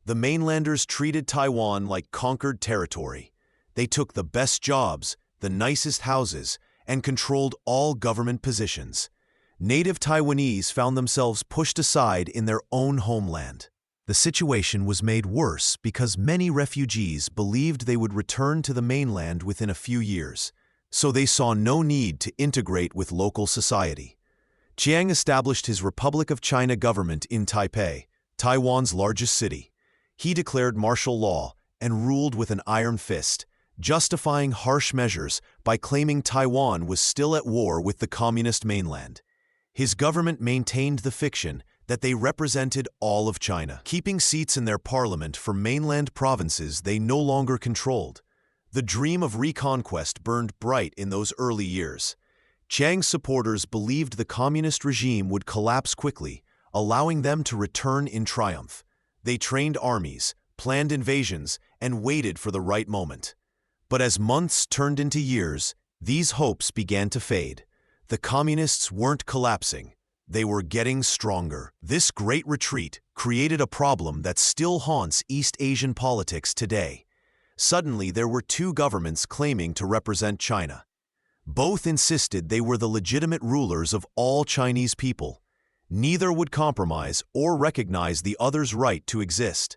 The mainlanders treated Taiwan like conquered territory. They took the best jobs, the nicest houses, and controlled all government positions. Native Taiwanese found themselves pushed aside in their own homeland. The situation was made worse because many refugees believed they would return to the mainland within a few years, so they saw no need to integrate with local society. Chiang established his Republic of China government in Taipei, Taiwan's largest city. He declared martial law and ruled with an iron fist, justifying harsh measures by claiming Taiwan was still at war with the communist mainland. His government maintained the fiction that they represented all of China, keeping seats in their parliament for mainland provinces they no longer controlled. The dream of reconquest burned bright in those early years. Chiang's supporters believed the communist regime would collapse quickly, allowing them to return in triumph. They trained armies, planned invasions, and waited for the right moment. But as months turned into years, these hopes began to fade. The communists weren't collapsing. They were getting stronger. This great retreat created a problem that still haunts East Asian politics today. Suddenly, there were two governments claiming to represent China. Both insisted they were the legitimate rulers of all Chinese people. Neither would compromise or recognize the other's right to exist.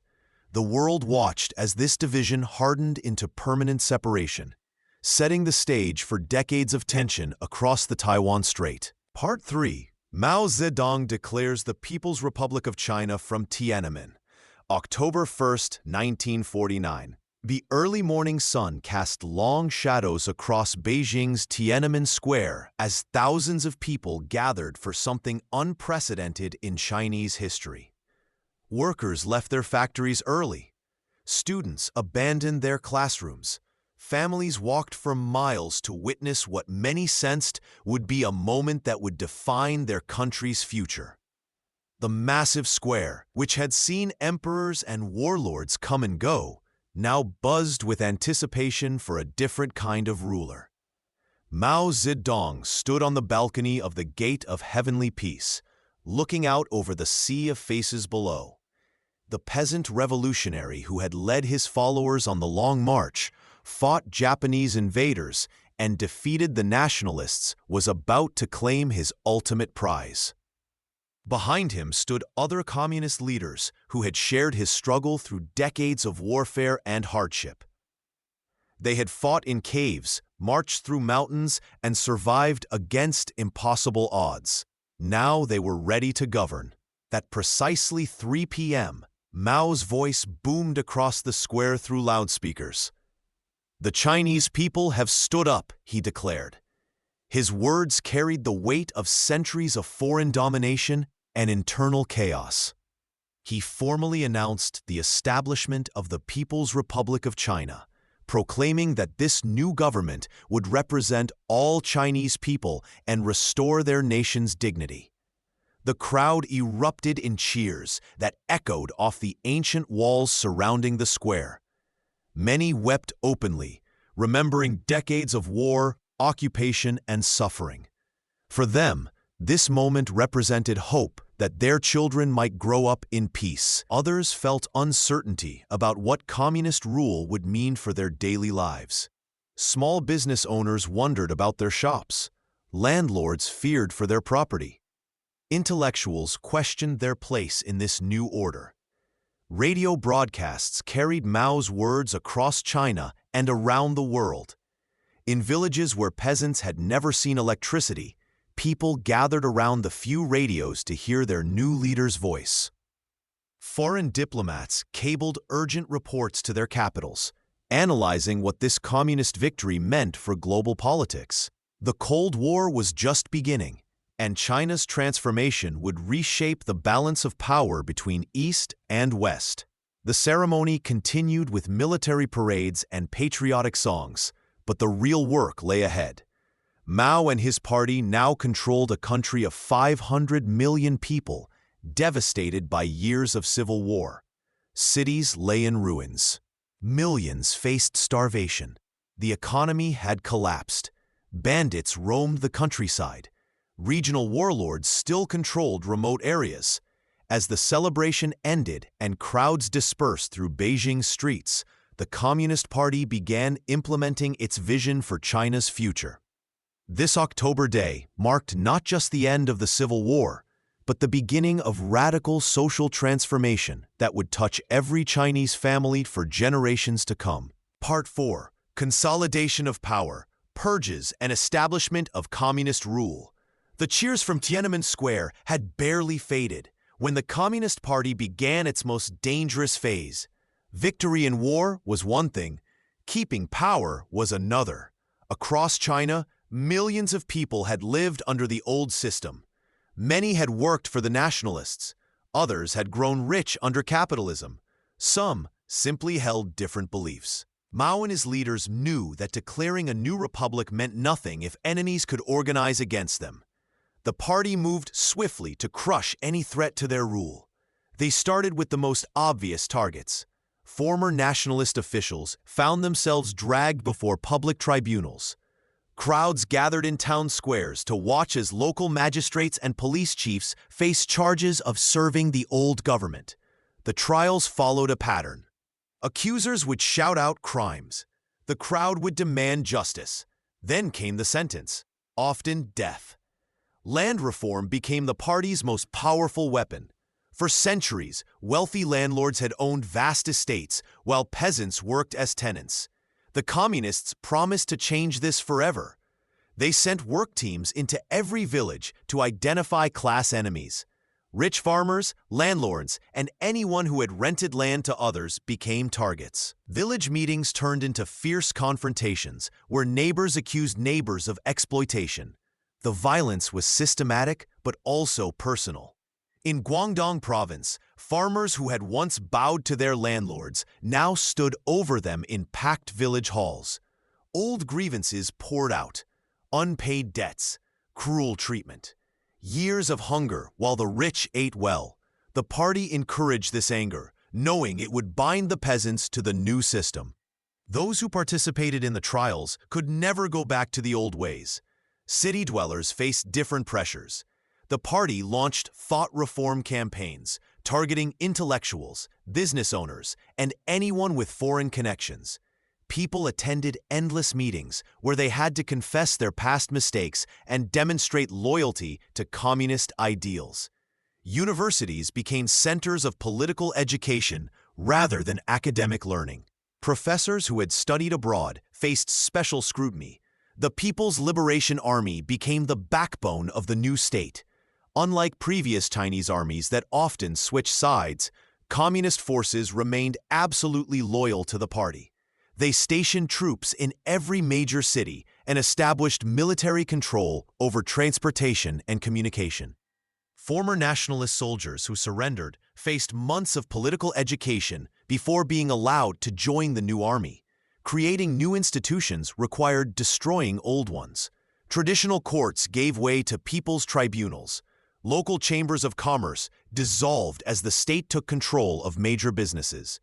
The world watched as this division hardened into permanent separation, setting the stage for decades of tension across the Taiwan Strait. Part 3. Mao Zedong declares the People's Republic of China from Tiananmen, October 1, 1949. The early morning sun cast long shadows across Beijing's Tiananmen Square as thousands of people gathered for something unprecedented in Chinese history. Workers left their factories early. Students abandoned their classrooms. Families walked for miles to witness what many sensed would be a moment that would define their country's future. The massive square, which had seen emperors and warlords come and go, now buzzed with anticipation for a different kind of ruler. Mao Zedong stood on the balcony of the Gate of Heavenly Peace, looking out over the sea of faces below. The peasant revolutionary who had led his followers on the Long March, fought Japanese invaders, and defeated the Nationalists, was about to claim his ultimate prize. Behind him stood other communist leaders who had shared his struggle through decades of warfare and hardship. They had fought in caves, marched through mountains, and survived against impossible odds. Now they were ready to govern. At precisely 3 p.m., Mao's voice boomed across the square through loudspeakers. "The Chinese people have stood up," he declared. His words carried the weight of centuries of foreign domination and internal chaos. He formally announced the establishment of the People's Republic of China, proclaiming that this new government would represent all Chinese people and restore their nation's dignity. The crowd erupted in cheers that echoed off the ancient walls surrounding the square. Many wept openly, remembering decades of war, occupation, and suffering. For them, this moment represented hope that their children might grow up in peace. Others felt uncertainty about what communist rule would mean for their daily lives. Small business owners wondered about their shops. Landlords feared for their property. Intellectuals questioned their place in this new order. Radio broadcasts carried Mao's words across China and around the world. In villages where peasants had never seen electricity, people gathered around the few radios to hear their new leader's voice. Foreign diplomats cabled urgent reports to their capitals, analyzing what this communist victory meant for global politics. The Cold War was just beginning, and China's transformation would reshape the balance of power between East and West. The ceremony continued with military parades and patriotic songs, but the real work lay ahead. Mao and his party now controlled a country of 500 million people, devastated by years of civil war. Cities lay in ruins. Millions faced starvation. The economy had collapsed. Bandits roamed the countryside. Regional warlords still controlled remote areas. As the celebration ended and crowds dispersed through Beijing's streets, the Communist Party began implementing its vision for China's future. This October Day marked not just the end of the Civil War, but the beginning of radical social transformation that would touch every Chinese family for generations to come. Part 4. Consolidation of Power, Purges and Establishment of Communist Rule. The cheers from Tiananmen Square had barely faded when the Communist Party began its most dangerous phase. Victory in war was one thing, keeping power was another. Across China, millions of people had lived under the old system. Many had worked for the Nationalists. Others had grown rich under capitalism. Some simply held different beliefs. Mao and his leaders knew that declaring a new republic meant nothing if enemies could organize against them. The party moved swiftly to crush any threat to their rule. They started with the most obvious targets. Former nationalist officials found themselves dragged before public tribunals. Crowds gathered in town squares to watch as local magistrates and police chiefs faced charges of serving the old government. The trials followed a pattern. Accusers would shout out crimes. The crowd would demand justice. Then came the sentence, often death. Land reform became the party's most powerful weapon. For centuries, wealthy landlords had owned vast estates while peasants worked as tenants. The communists promised to change this forever. They sent work teams into every village to identify class enemies. Rich farmers, landlords, and anyone who had rented land to others became targets. Village meetings turned into fierce confrontations where neighbors accused neighbors of exploitation. The violence was systematic but also personal. In Guangdong province, farmers who had once bowed to their landlords now stood over them in packed village halls. Old grievances poured out. Unpaid debts, cruel treatment, years of hunger while the rich ate well. The party encouraged this anger, knowing it would bind the peasants to the new system. Those who participated in the trials could never go back to the old ways. City dwellers faced different pressures. The party launched thought reform campaigns, targeting intellectuals, business owners, and anyone with foreign connections. People attended endless meetings where they had to confess their past mistakes and demonstrate loyalty to communist ideals. Universities became centers of political education rather than academic learning. Professors who had studied abroad faced special scrutiny. The People's Liberation Army became the backbone of the new state. Unlike previous Chinese armies that often switched sides, communist forces remained absolutely loyal to the party. They stationed troops in every major city and established military control over transportation and communication. Former nationalist soldiers who surrendered faced months of political education before being allowed to join the new army. creating new institutions required destroying old ones. Traditional courts gave way to people's tribunals. Local chambers of commerce dissolved as the state took control of major businesses.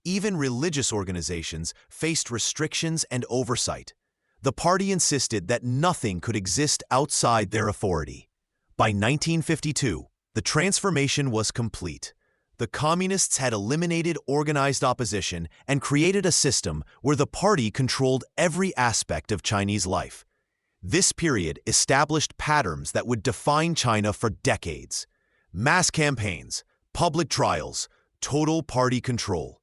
Even religious organizations faced restrictions and oversight. The party insisted that nothing could exist outside their authority. By 1952, the transformation was complete. The communists had eliminated organized opposition and created a system where the party controlled every aspect of Chinese life. This period established patterns that would define China for decades. Mass campaigns, public trials, total party control.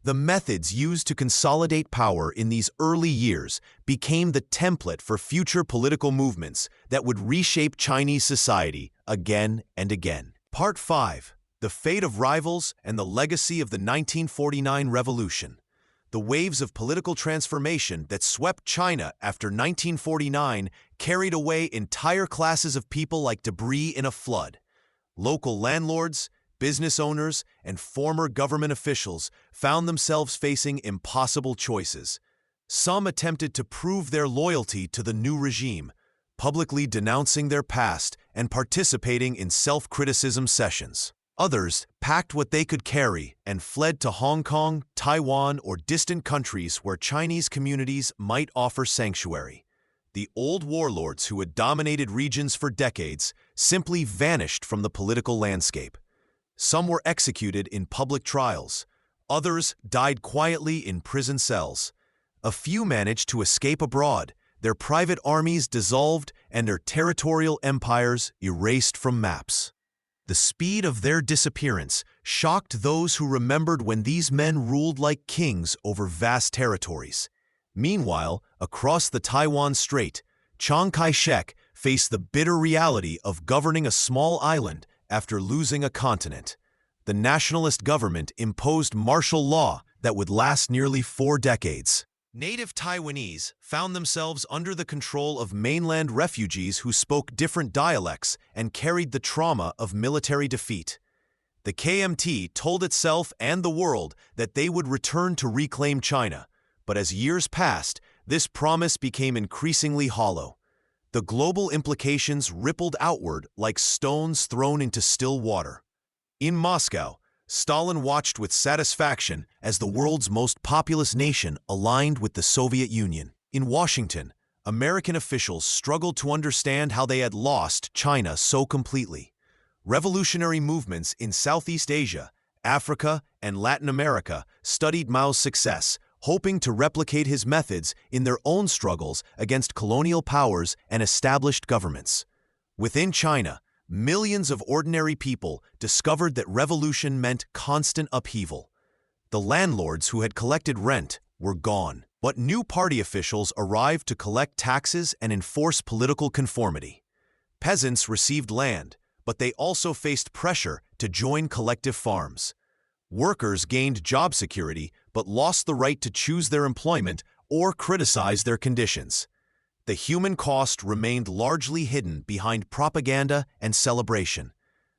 The methods used to consolidate power in these early years became the template for future political movements that would reshape Chinese society again and again. Part 5. The Fate of Rivals and the Legacy of the 1949 Revolution. The waves of political transformation that swept China after 1949 carried away entire classes of people like debris in a flood. Local landlords, business owners, and former government officials found themselves facing impossible choices. Some attempted to prove their loyalty to the new regime, publicly denouncing their past and participating in self-criticism sessions. Others packed what they could carry and fled to Hong Kong, Taiwan, or distant countries where Chinese communities might offer sanctuary. The old warlords who had dominated regions for decades simply vanished from the political landscape. Some were executed in public trials. Others died quietly in prison cells. A few managed to escape abroad, their private armies dissolved and their territorial empires erased from maps. The speed of their disappearance shocked those who remembered when these men ruled like kings over vast territories. Meanwhile, across the Taiwan Strait, Chiang Kai-shek faced the bitter reality of governing a small island after losing a continent. The nationalist government imposed martial law that would last nearly 4 decades. Native Taiwanese found themselves under the control of mainland refugees who spoke different dialects and carried the trauma of military defeat. The KMT told itself and the world that they would return to reclaim China, but as years passed, this promise became increasingly hollow. The global implications rippled outward like stones thrown into still water. In Moscow, Stalin watched with satisfaction as the world's most populous nation aligned with the Soviet Union. In Washington, American officials struggled to understand how they had lost China so completely. Revolutionary movements in Southeast Asia, Africa, and Latin America studied Mao's success, hoping to replicate his methods in their own struggles against colonial powers and established governments. Within China, millions of ordinary people discovered that revolution meant constant upheaval. The landlords who had collected rent were gone, but new party officials arrived to collect taxes and enforce political conformity. Peasants received land, but they also faced pressure to join collective farms. Workers gained job security but lost the right to choose their employment or criticize their conditions. The human cost remained largely hidden behind propaganda and celebration.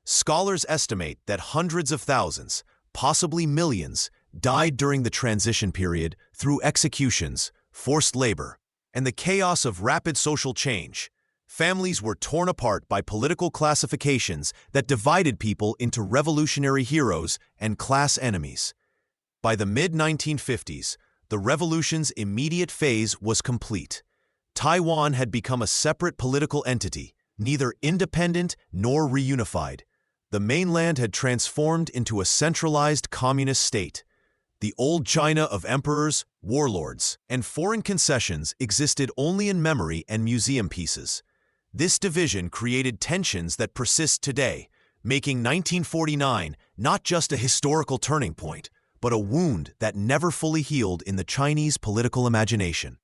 Scholars estimate that hundreds of thousands, possibly millions, died during the transition period through executions, forced labor, and the chaos of rapid social change. Families were torn apart by political classifications that divided people into revolutionary heroes and class enemies. By the mid-1950s, the revolution's immediate phase was complete. Taiwan had become a separate political entity, neither independent nor reunified. The mainland had transformed into a centralized communist state. The old China of emperors, warlords, and foreign concessions existed only in memory and museum pieces. This division created tensions that persist today, making 1949 not just a historical turning point, but a wound that never fully healed in the Chinese political imagination.